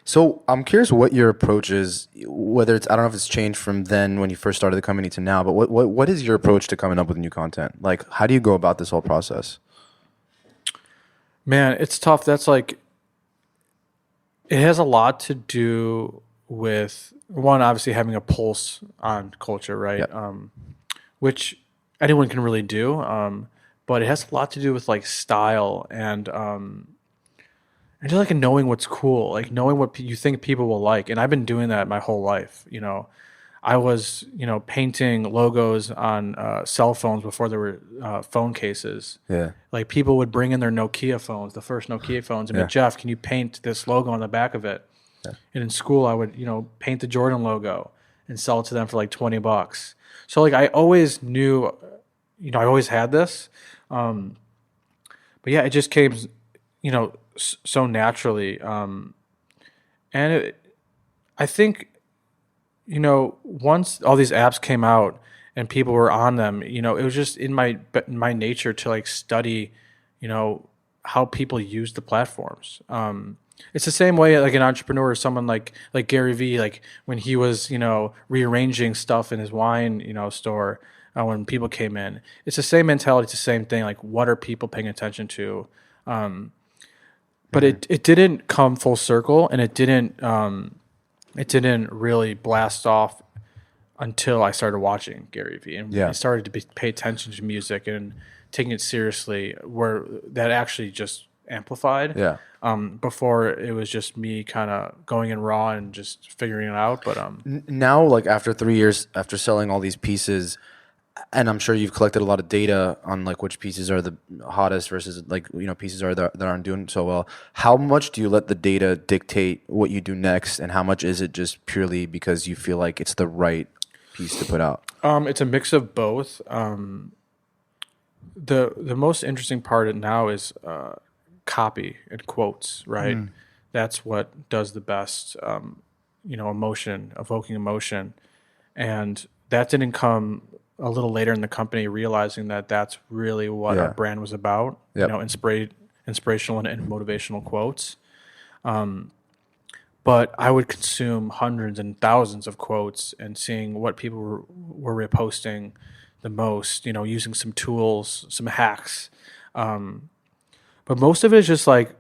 So I'm curious what your approach is, whether it's, I don't know if it's changed from then when you first started the company to now, but what is your approach to coming up with new content? Like, how do you go about this whole process? Man, it's tough. That's like, it has a lot to do with, one, obviously having a pulse on culture, right? Yep. Which anyone can really do. But it has a lot to do with like style and just like knowing what's cool, like knowing what you think people will like. And I've been doing that my whole life. I was, painting logos on cell phones before there were phone cases. Yeah. Like people would bring in their Nokia phones, the first Nokia phones, and be like, Jeff, can you paint this logo on the back of it? Yeah. And in school, I would, paint the Jordan logo and sell it to them for like $20. So like I always knew, I always had this. But yeah, it just came, so naturally. And I think, once all these apps came out and people were on them, it was just in my nature to like study, how people use the platforms. It's the same way like an entrepreneur or someone like Gary Vee, like when he was, rearranging stuff in his wine, store when people came in. It's the same mentality. It's the same thing. Like, what are people paying attention to? But it didn't come full circle, and it didn't really blast off until I started watching Gary Vee, and I started to pay attention to music and taking it seriously, where that actually just amplified. Yeah. Before it was just me kind of going in raw and just figuring it out. But now, like after 3 years, after selling all these pieces, and I'm sure you've collected a lot of data on like which pieces are the hottest versus like pieces are that aren't doing so well. How much do you let the data dictate what you do next, and how much is it just purely because you feel like it's the right piece to put out? It's a mix of both. The most interesting part now is copy and quotes, right? That's what does the best. Emotion, evoking emotion, and that didn't come a little later in the company, realizing that that's really what our brand was about. Yep. Inspirational and motivational quotes. But I would consume hundreds and thousands of quotes and seeing what people were reposting the most, using some tools, some hacks. But most of it is just like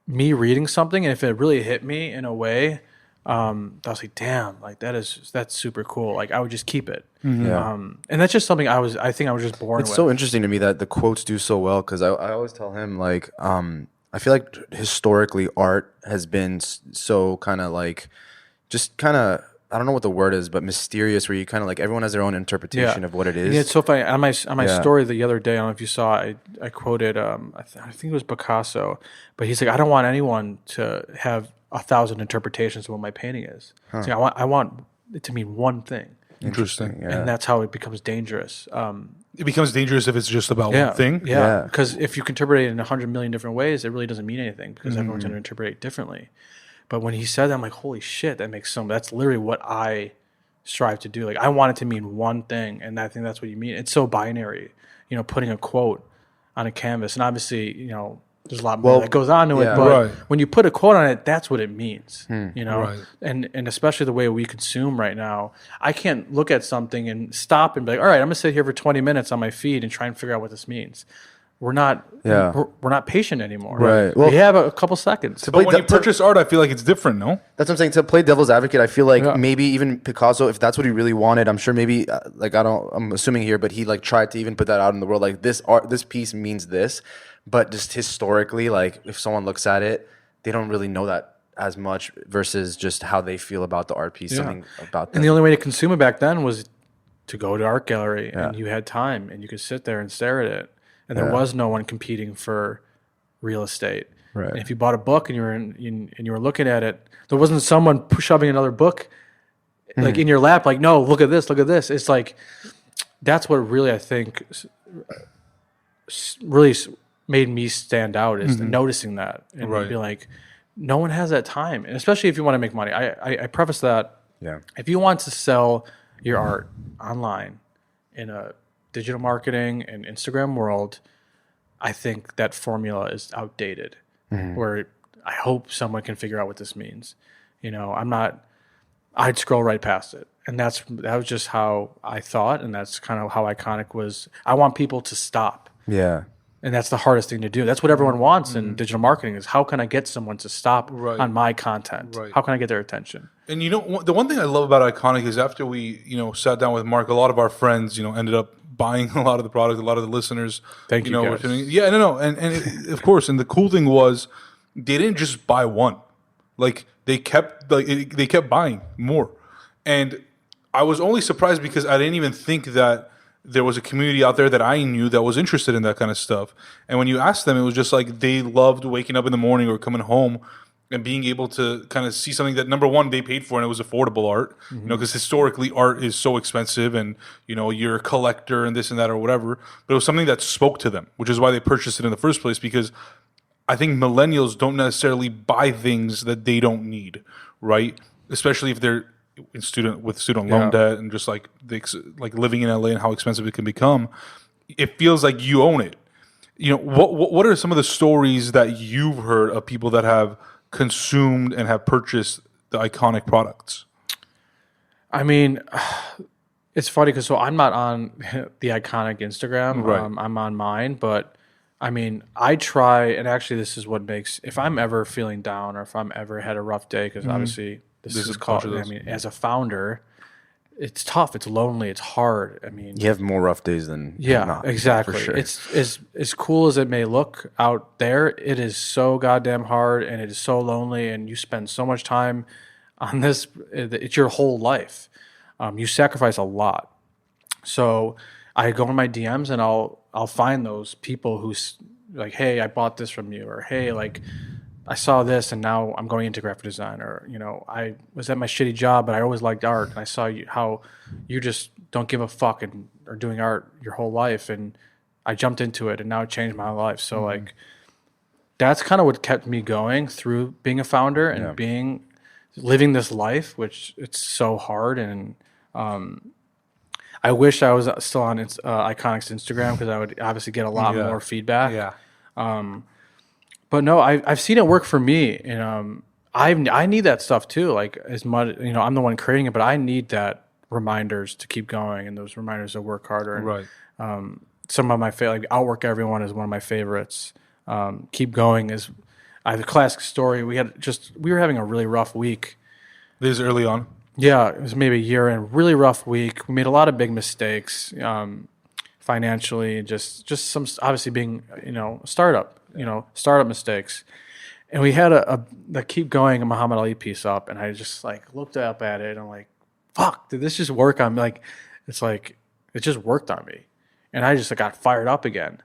me reading something, and if it really hit me in a way, I was like, damn, like that's super cool. Like I would just keep it. Mm-hmm. Yeah. And that's just something I think I was just born with. It's so interesting to me that the quotes do so well, because I always tell him like, I feel like historically art has been so kind of like, just kind of, I don't know what the word is, but mysterious, where you kind of like, everyone has their own interpretation of what it is. Yeah, it's so funny. On my story the other day, I don't know if you saw, I quoted, I think it was Picasso, but he's like, I don't want anyone to have 1,000 interpretations of what my painting is. Huh. So I want it to mean one thing. Interesting. Yeah. And that's how it becomes dangerous. It becomes dangerous if it's just about one thing. Yeah, because if you can interpret it in 100 million different ways, it really doesn't mean anything, because everyone's going to interpret it differently. But when he said that, I'm like, holy shit, that's literally what I strive to do. Like, I want it to mean one thing, and I think that's what you mean. It's so binary, putting a quote on a canvas. And obviously, there's a lot more that goes on to it. But when you put a quote on it, that's what it means, you know? Right. And especially the way we consume right now, I can't look at something and stop and be like, all right, I'm going to sit here for 20 minutes on my feed and try and figure out what this means. We're not patient anymore. Right. Well, we have a couple seconds. But when you purchase art, I feel like it's different, no? That's what I'm saying. To play devil's advocate, I feel like maybe even Picasso, if that's what he really wanted, I'm sure maybe I'm assuming here, but he like tried to even put that out in the world. Like this piece means this, but just historically, like if someone looks at it, they don't really know that as much versus just how they feel about the art piece, something about that. And the only way to consume it back then was to go to art gallery and you had time and you could sit there and stare at it. And there was no one competing for real estate. Right. And if you bought a book and you were looking at it, there wasn't someone shoving another book like in your lap, like, no, look at this, look at this. It's like, that's what really, I think, really made me stand out is noticing that and be like, no one has that time. And especially if you want to make money. I preface that if you want to sell your art online in a digital marketing and Instagram world, I think that formula is outdated. Where I hope someone can figure out what this means. You know, I'd scroll right past it. And that was just how I thought, and that's kind of how Ikonick was. I want people to stop. Yeah. And that's the hardest thing to do. That's what everyone wants in digital marketing is how can I get someone to stop on my content? Right. How can I get their attention? And you know, the one thing I love about Ikonick is after we, sat down with Mark, a lot of our friends, ended up buying a lot of the product. A lot of the listeners, Thank you, guys. And of course, and the cool thing was, they didn't just buy one. Like they kept buying more, and I was only surprised because I didn't even think that there was a community out there that I knew that was interested in that kind of stuff. And when you asked them, it was just like they loved waking up in the morning or coming home and being able to kind of see something that, number one, they paid for and it was affordable art, because historically art is so expensive and, you're a collector and this and that or whatever. But it was something that spoke to them, which is why they purchased it in the first place, because I think millennials don't necessarily buy things that they don't need, right? Especially if they're with student loan debt and just like living in LA and how expensive it can become. It feels like you own it. What are some of the stories that you've heard of people that have consumed and have purchased the Ikonick products? I mean, it's funny because I'm not on the Ikonick Instagram. Right. I'm on mine, but I mean, I try, and actually this is what makes, if I'm ever feeling down or if I'm ever had a rough day, because obviously this is called, I mean, as a founder, it's tough, it's lonely, it's hard. I mean, you have more rough days than not, exactly. for sure. It's as cool as it may look out there, it is so goddamn hard and it is so lonely, and you spend so much time on this. It's your whole life. You sacrifice a lot. So I go in my DMs and I'll find those people who's like, hey, I bought this from you, or hey, like I saw this and now I'm going into graphic design, or I was at my shitty job but I always liked art and I saw how you just don't give a fuck and are doing art your whole life, and I jumped into it and now it changed my life. So like that's kind of what kept me going through being a founder and living this life, which it's so hard. And I wish I was still on Ikonick's Instagram because I would obviously get a lot more feedback. Yeah. But no, I've seen it work for me, and I need that stuff too. Like as much, I'm the one creating it, but I need that reminders to keep going and those reminders to work harder. And, Right. Some of my favorite, like Outwork Everyone is one of my favorites. Keep Going is I have a classic story. We were having a really rough week. This is early on. Yeah, it was maybe a year in, really rough week. We made a lot of big mistakes financially, just some obviously being startup mistakes. And we had a Keep Going, a Muhammad Ali piece up, and I just like looked up at it and I'm like, fuck, did this just work on me? Like it's like it just worked on me, and I just got fired up again.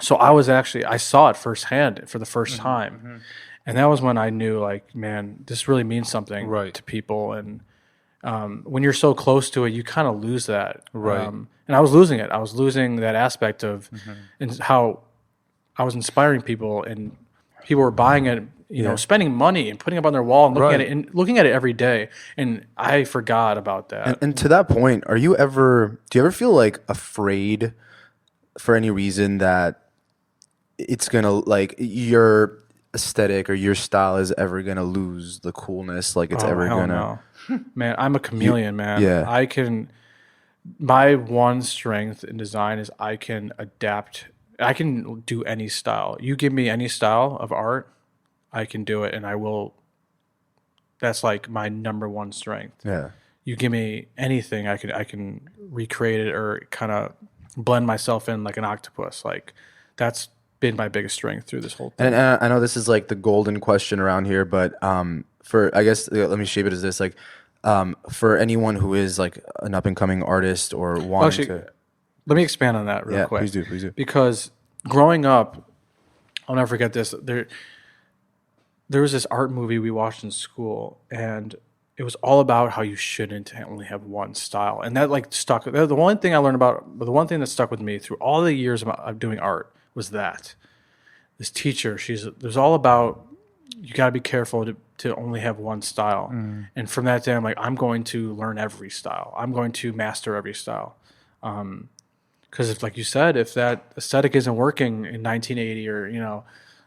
So I saw it firsthand for the first time. And that was when I knew, like, man, this really means something to people. And when you're so close to it, you kind of lose that. Right. And I was losing it. I was losing that aspect of and how I was inspiring people, and people were buying it, spending money and putting it up on their wall and looking at it and looking at it every day. And I forgot about that. And to that point, do you ever feel like afraid for any reason that it's gonna like your aesthetic or your style is ever gonna lose the coolness. Like it's ever hell gonna. no. Man, I'm a chameleon, man. yeah. I can. My one strength in design is I can adapt. I can do any style. You give me any style of art, I can do it, and I will. That's like my number one strength. Yeah. You give me anything, I can recreate it or kind of blend myself in like an octopus. Like that's been my biggest strength through this whole thing. And I know this is like the golden question around here, but for I guess let me shape it as this like for anyone who is like an up and coming artist or wanting to. Let me expand on that real quick. Please do. Because growing up, I'll never forget this. There was this art movie we watched in school, and it was all about how you shouldn't only have one style, and that like stuck. The one thing I learned about, the one thing that stuck with me through all the years of doing art was that this teacher, there's all about you got to be careful to only have one style, and from that day I'm like I'm going to learn every style. I'm going to master every style, because if like you said, if that aesthetic isn't working in 1980 or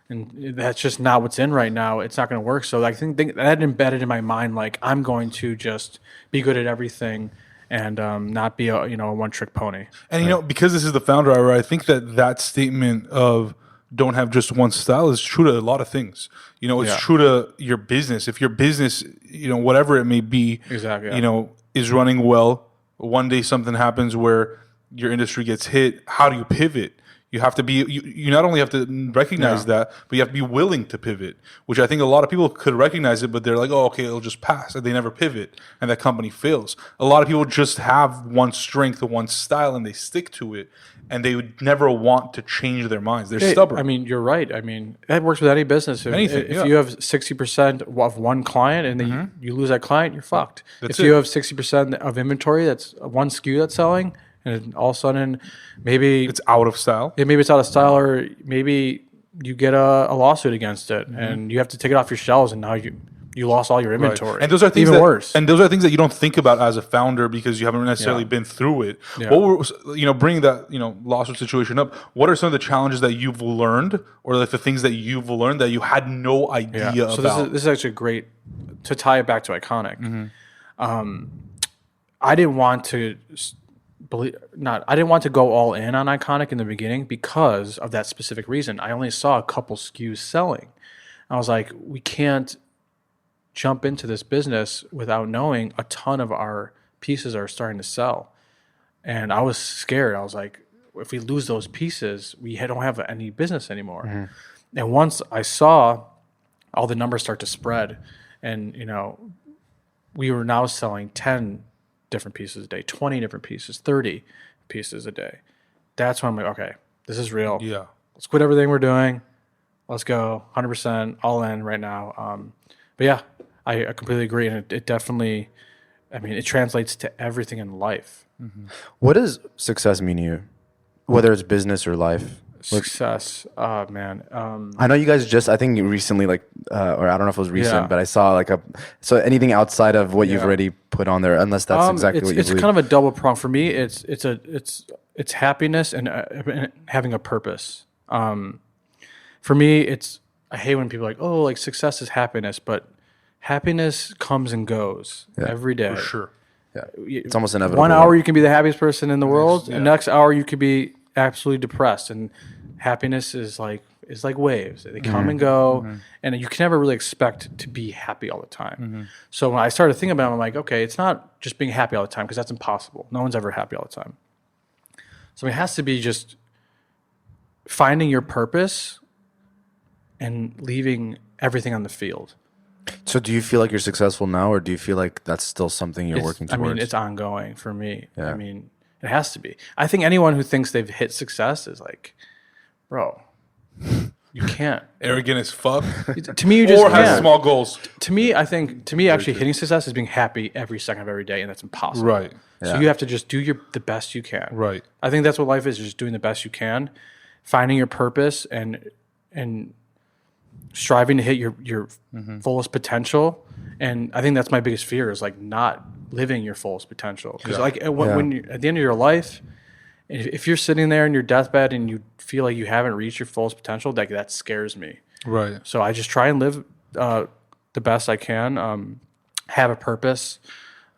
and that's just not what's in right now, it's not going to work. So I think that embedded in my mind, like I'm going to just be good at everything and not be a one-trick pony. And because this is the founder hour, I think that statement of don't have just one style is true to a lot of things. It's true to your business. If your business, whatever it may be, exactly, is running well, one day something happens where your industry gets hit. How do you pivot? You have to be. You not only have to recognize that, but you have to be willing to pivot. Which I think a lot of people could recognize it, but they're like, "Oh, okay, it'll just pass," and they never pivot, and that company fails. A lot of people just have one strength, one style, and they stick to it, and they would never want to change their minds. They're stubborn. I mean, you're right. I mean, that works with any business. If you have 60% of one client and then you lose that client, you're fucked. If you have 60% of inventory, that's one SKU that's selling. And all of a sudden, maybe it's out of style. Yeah, maybe it's out of style, or maybe you get a lawsuit against it, and you have to take it off your shelves, and now you lost all your inventory. Right. And those are things even worse. And those are things that you don't think about as a founder because you haven't necessarily been through it. Yeah. Bringing that lawsuit situation up. What are some of the challenges that you've learned, or like the things that you've learned that you had no idea about? So this is actually great to tie it back to Ikonick. I didn't want to. I didn't want to go all in on Ikonick in the beginning because of that specific reason. I only saw a couple SKUs selling. I was like, we can't jump into this business without knowing a ton of our pieces are starting to sell. And I was scared. I was like, if we lose those pieces, we don't have any business anymore. And once I saw all the numbers start to spread, and we were now selling 10 different pieces a day, 20 different pieces, 30 pieces a day. That's when I'm like, okay, this is real. Yeah. Let's quit everything we're doing. Let's go 100% all in right now. But yeah, I completely agree. And it definitely, it translates to everything in life. What does success mean to you? Whether it's business or life? Success, man. I know you guys I think you recently, or I don't know if it was recent, but I saw so anything outside of what you've already put on there, unless that's exactly what you believe. It's kind of a double prong for me. It's happiness and having a purpose. For me, I hate when people are like, oh, like success is happiness, but happiness comes and goes every day. For sure. Yeah. It's almost inevitable. 1 hour you can be the happiest person in the world, and the next hour you could be absolutely depressed. And happiness is like waves. They come and go, and you can never really expect to be happy all the time. So when I started thinking about it, I'm like, okay, it's not just being happy all the time because that's impossible. No one's ever happy all the time. So it has to be just finding your purpose and leaving everything on the field. So do you feel like you're successful now, or do you feel like that's still something you're working towards? It's ongoing for me. Yeah. It has to be. I think anyone who thinks they've hit success is like, bro, you can't. Arrogant as fuck. To me, you just or can't. has small goals. To me, actually hitting success is being happy every second of every day, and that's impossible. Right. So you have to just do the best you can. Right. I think that's what life is, just doing the best you can, finding your purpose and striving to hit your fullest potential. And I think that's my biggest fear is like not living your fullest potential. Because when you're at the end of your life, if you're sitting there in your deathbed and you feel like you haven't reached your fullest potential, that scares me. Right. So I just try and live the best I can, have a purpose.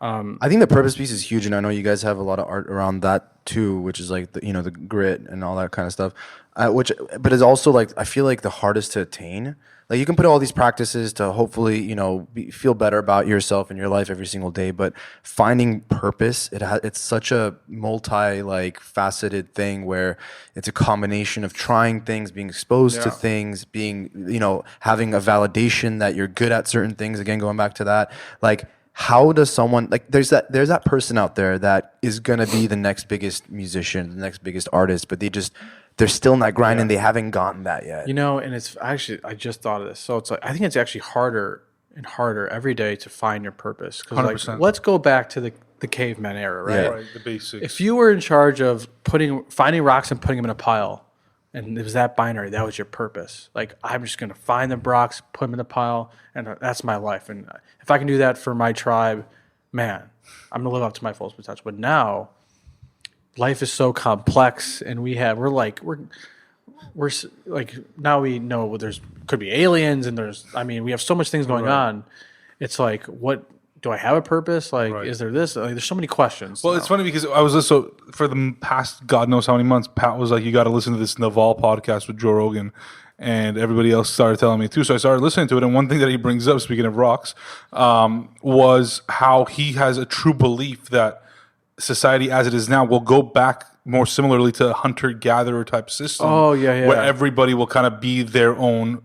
I think the purpose piece is huge, and I know you guys have a lot of art around that too, which is like the grit and all that kind of stuff. But it's also like I feel like the hardest to attain. Like you can put all these practices to hopefully feel better about yourself and your life every single day, but finding purpose, it's such a faceted thing where it's a combination of trying things, being exposed to things, being having a validation that you're good at certain things. Again, going back to that, like. How does someone like there's that person out there that is gonna be the next biggest musician, the next biggest artist, but they're still in that grind and they haven't gotten that yet. And it's actually I just thought of this. So it's like I think it's actually harder and harder every day to find your purpose. Because like let's go back to the caveman era, right? Yeah. Right, the basics. If you were in charge of finding rocks and putting them in a pile, and it was that binary, that was your purpose. Like, I'm just going to find the rocks, put them in the pile, and that's my life. And if I can do that for my tribe, man, I'm going to live up to my fullest potential. But now, life is so complex, and we're like, now we know there's could be aliens, and we have so much things going on. It's like, what do I have a purpose? Like, is there this? Like, there's so many questions. Well, it's funny because I was listening for the past God knows how many months. Pat was like, "You got to listen to this Naval podcast with Joe Rogan," and everybody else started telling me too. So I started listening to it. And one thing that he brings up, speaking of rocks, was how he has a true belief that society as it is now will go back more similarly to a hunter-gatherer type system. Oh yeah. Where everybody will kind of be their own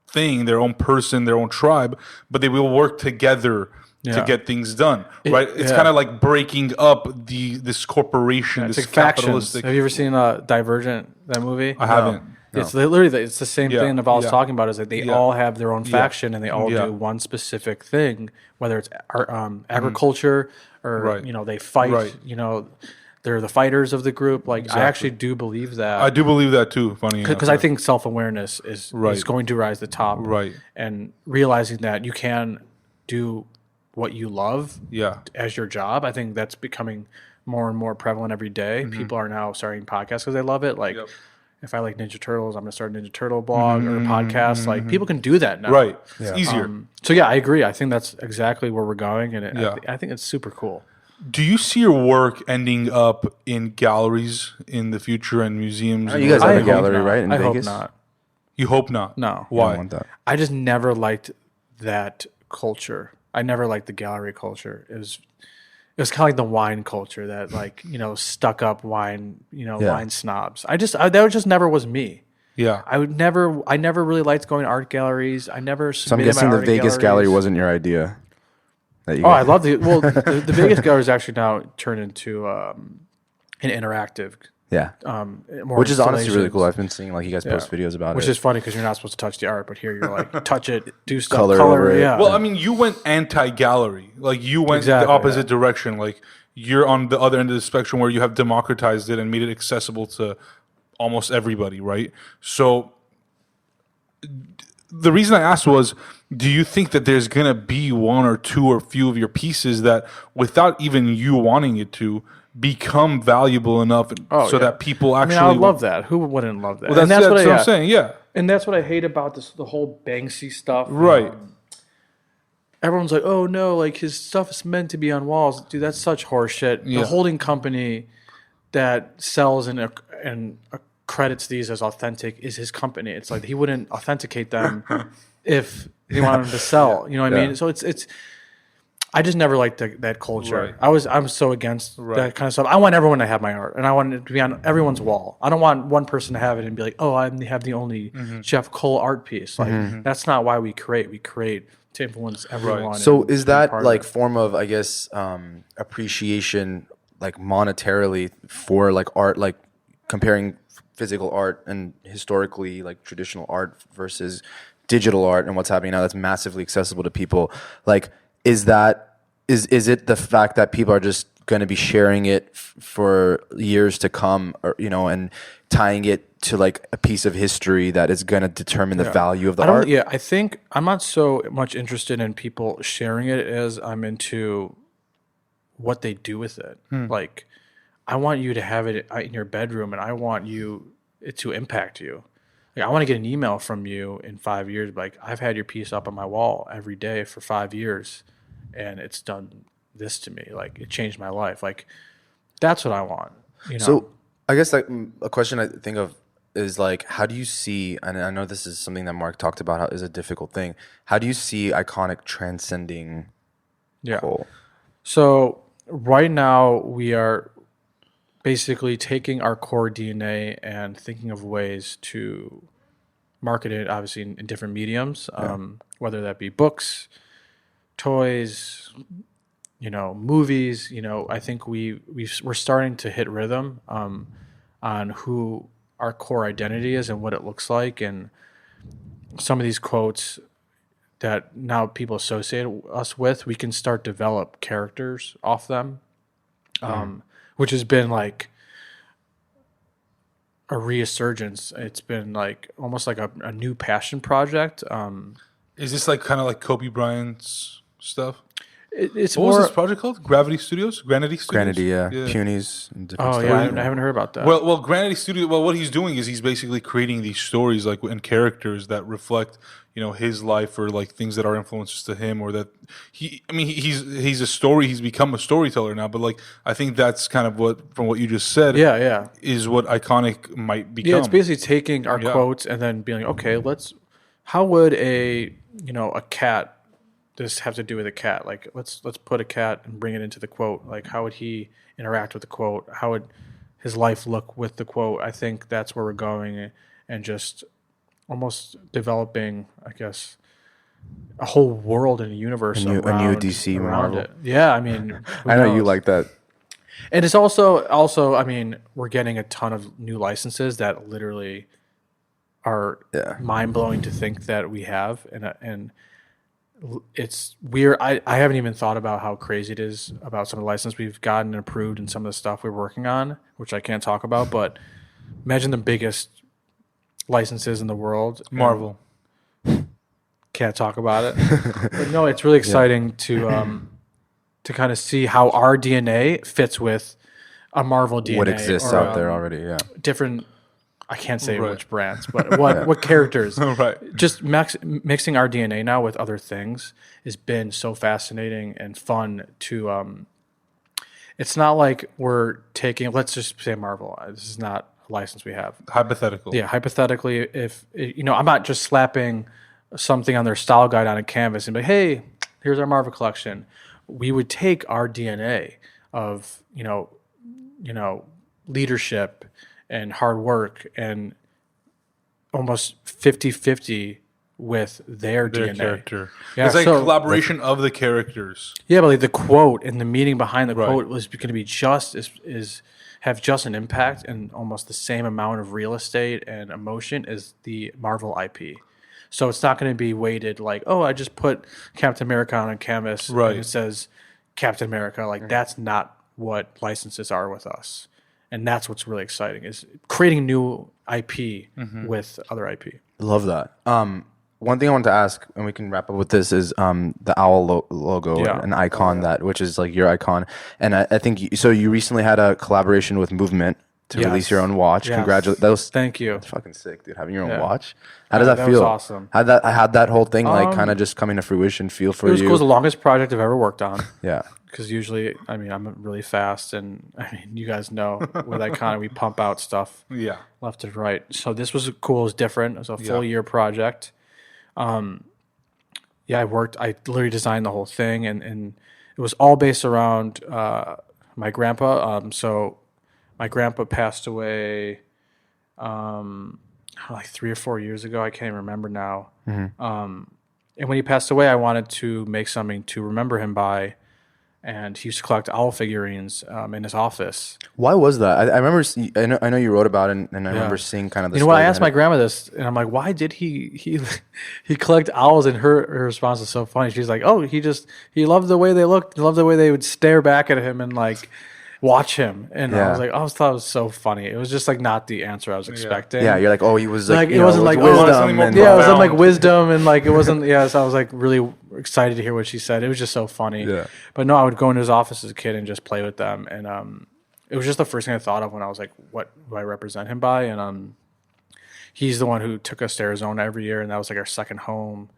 thing, their own person, their own tribe, but they will work together. To get things done, right? It's kind of like breaking up this corporation, this like capitalistic. Have you ever seen Divergent, that movie? I haven't. No. It's literally it's the same thing that I was talking about. Is that they all have their own faction and they all do one specific thing, whether it's agriculture or they fight. Right. They're the fighters of the group. Like I actually do believe that. I do believe that too. Funny because I think self-awareness is going to rise to the top. Right. And realizing that you can do what you love as your job. I think that's becoming more and more prevalent every day. People are now starting podcasts because they love it. Like if I like Ninja Turtles, I'm going to start a Ninja Turtle blog or a podcast. Like people can do that now. Right. It's easier. So I agree. I think that's exactly where we're going. And I think it's super cool. Do you see your work ending up in galleries in the future and museums? You guys have a gallery, right? In I Vegas? hope not. You hope not? No. Why? I want that. I just never liked that culture. I never liked the gallery culture. It was kind of like the wine culture that stuck up wine, wine snobs. That just never was me. Yeah. I never really liked going to art galleries. I never So I'm guessing the Vegas gallery wasn't your idea. I love the Vegas gallery is actually now turned into an interactive. Yeah. Which is honestly really cool. I've been seeing you guys post videos about Which it. is funny because you're not supposed to touch the art, but here you're like, touch it, do stuff, Color over it. Yeah. Well, you went anti-gallery. Like you went the opposite direction. Like you're on the other end of the spectrum where you have democratized it and made it accessible to almost everybody, right? So the reason I asked was, do you think that there's going to be one or two or few of your pieces that without even you wanting it to become valuable enough that people actually... I would love that. Who wouldn't love that? Well, that's what I'm saying, yeah. And that's what I hate about the whole Banksy stuff. Right. Everyone's like, oh no, like his stuff is meant to be on walls. Dude, that's such horseshit. Yeah. The holding company that sells and credits these as authentic is his company. It's like he wouldn't authenticate them if he wanted them to sell. You know what I mean? So it's I just never liked that culture. Right. I'm so against that kind of stuff. I want everyone to have my art, and I want it to be on everyone's wall. I don't want one person to have it and be like, "Oh, I have the only Jeff Cole art piece." Like that's not why we create. We create to influence everyone. Right. So is that like form of, I guess, appreciation, like monetarily for like art, like comparing physical art and historically like traditional art versus digital art and what's happening now that's massively accessible to people? Like, is it the fact that people are just going to be sharing it for years to come, or and tying it to like a piece of history that is going to determine the value of the art? Yeah, I think I'm not so much interested in people sharing it as I'm into what they do with it. Like, I want you to have it in your bedroom, and I want you it to impact you. Like, I want to get an email from you in 5 years, like, I've had your piece up on my wall every day for 5 years, and it's done this to me. Like, it changed my life. Like, that's what I want. You know? So I guess like a question I think of is like, how do you see, and I know this is something that Mark talked about, how is a difficult thing. How do you see Ikonick transcending Cole? So right now we are basically taking our core DNA and thinking of ways to market it, obviously in different mediums, whether that be books, toys, movies. I think we're starting to hit rhythm on who our core identity is and what it looks like, and some of these quotes that now people associate us with, we can start develop characters off them, which has been like a resurgence. It's been like almost like a new passion project. Is this like kind of like Kobe Bryant's stuff? It's What more. was this project called? Granity Studios. Granity, Punies. And different Oh stuff. yeah, I haven't heard about that. Well, Granity Studio. Well, what he's doing is he's basically creating these stories like and characters that reflect, his life or like things that are influences to him, or that he's a story. He's become a storyteller now. But like, I think that's kind of what, from what you just said, is what Ikonick might become. Yeah, it's basically taking our quotes and then being like, okay, how would a cat, this have to do with a cat? Like, let's put a cat and bring it into the quote. Like, how would he interact with the quote? How would his life look with the quote? I think that's where we're going, and just almost developing, I guess, a whole world and a universe a new DC around Marvel. it. Yeah, I mean, I know you like that. and it's also, I mean, we're getting a ton of new licenses that literally are mind blowing to think that we have, and it's weird. I haven't even thought about how crazy it is about some of the licenses we've gotten approved and some of the stuff we're working on, which I can't talk about. But imagine the biggest licenses in the world. Marvel. Can't talk about it. But no, it's really exciting to kind of see how our DNA fits with a Marvel DNA. What exists or, out there already? Yeah. Different. I can't say which brands, but what characters. Right. Just mixing our DNA now with other things has been so fascinating and fun to. It's not like we're taking. Let's just say Marvel. This is not a license we have. Hypothetical. Yeah, hypothetically, if I'm not just slapping something on their style guide on a canvas and be like, hey, here's our Marvel collection. We would take our DNA of leadership and hard work and almost 50-50 with their DNA. Character. Yeah, it's like a collaboration of the characters. Yeah, but like the quote and the meaning behind the quote was going to be have just an impact and almost the same amount of real estate and emotion as the Marvel IP. So it's not going to be weighted like, oh, I just put Captain America on a canvas and it says Captain America. Like, that's not what licenses are with us. And that's what's really exciting, is creating new IP with other IP. Love that. One thing I wanted to ask, and we can wrap up with this, is the owl logo, an icon which is like your icon. And I think you recently had a collaboration with Movement to release your own watch. Yes. Congratulations! Thank you. That's fucking sick, dude. Having your own watch. How does that feel? That was awesome. Had that whole thing kind of just coming to fruition feel for you? It was cool. It was the longest project I've ever worked on. Yeah. Because usually, I mean, I'm really fast, and I mean, you guys know with Ikonick, we pump out stuff left and right. So this was cool. It was different. It was a full year project. I literally designed the whole thing, and it was all based around my grandpa. So my grandpa passed away like 3 or 4 years ago. I can't even remember now. And when he passed away, I wanted to make something to remember him by. And he used to collect owl figurines in his office. Why was that? I remember. I know you wrote about it, and I remember seeing kind of the. You know what? I asked my grandma this, and I'm like, "Why did he collect owls?" And her response is so funny. She's like, "Oh, he loved the way they looked. He loved the way they would stare back at him and like watch him." And I was like, I thought it was so funny. It was just like not the answer I was expecting. Yeah, you're like, oh, he was like, it wasn't like wisdom. it wasn't like wisdom, and like it wasn't. Yeah, so I was like really excited to hear what she said. It was just so funny. Yeah. But no, I would go into his office as a kid and just play with them, and it was just the first thing I thought of when I was like, what do I represent him by? And he's the one who took us to Arizona every year, and that was like our second home.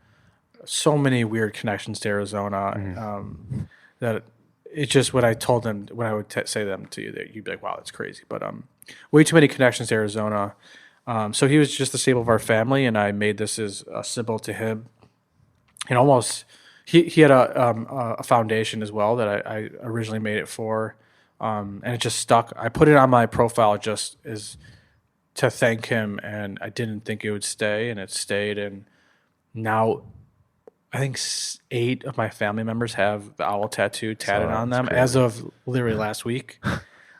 So many weird connections to Arizona that it just when I told them when I would say them to you, that you'd be like, wow, that's crazy. But way too many connections to Arizona. So he was just the staple of our family, and I made this as a symbol to him. And almost he had a foundation as well that I originally made it for, and it just stuck. I put it on my profile just as to thank him, and I didn't think it would stay, and it stayed. And now I think 8 of my family members have the owl tattoo tatted on them as of literally last week.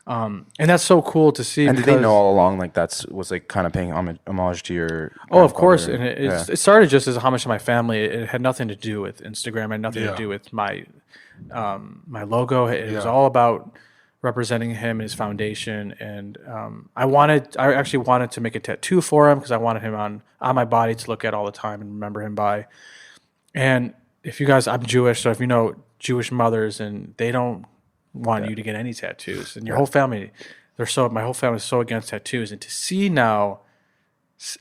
And that's so cool to see. And did they know all along, like was like kind of paying homage to your? Oh, of course. And it started just as a homage to my family. It had nothing to do with Instagram. It had nothing to do with my my logo. It was all about representing him and his foundation. And I actually wanted to make a tattoo for him because I wanted him on my body to look at all the time and remember him by. And if you guys, I'm Jewish, so if you know Jewish mothers, and they don't want you to get any tattoos, and your whole family, my whole family is so against tattoos, and to see now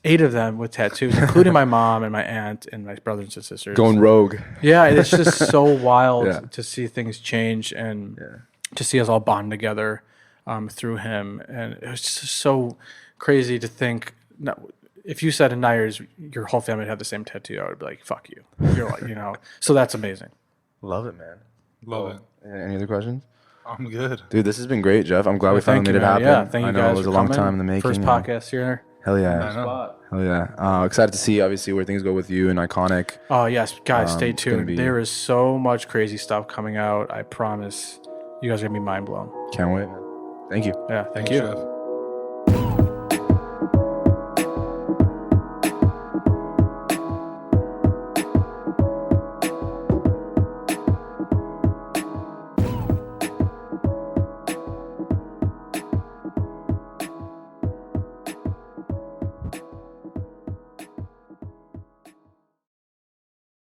8 of them with tattoos, including my mom and my aunt and my brothers and sisters going rogue. Yeah, it's just so wild to see things change and to see us all bond together through him, and it was just so crazy to think. If you said in 9 years your whole family would have the same tattoo, I would be like, "Fuck you." You're like, So that's amazing. Love it, man. Love it. Any other questions? I'm good, dude. This has been great, Jeff. I'm glad we finally made it happen. Yeah, thank you guys. I know it was a long time in the making. First podcast here. Hell yeah. Hell yeah. Excited to see obviously where things go with you and Ikonick. Oh yes, guys, stay tuned. There is so much crazy stuff coming out. I promise you guys are gonna be mind blown. Can't wait, man. Thank you. Yeah, thank you. Jeff.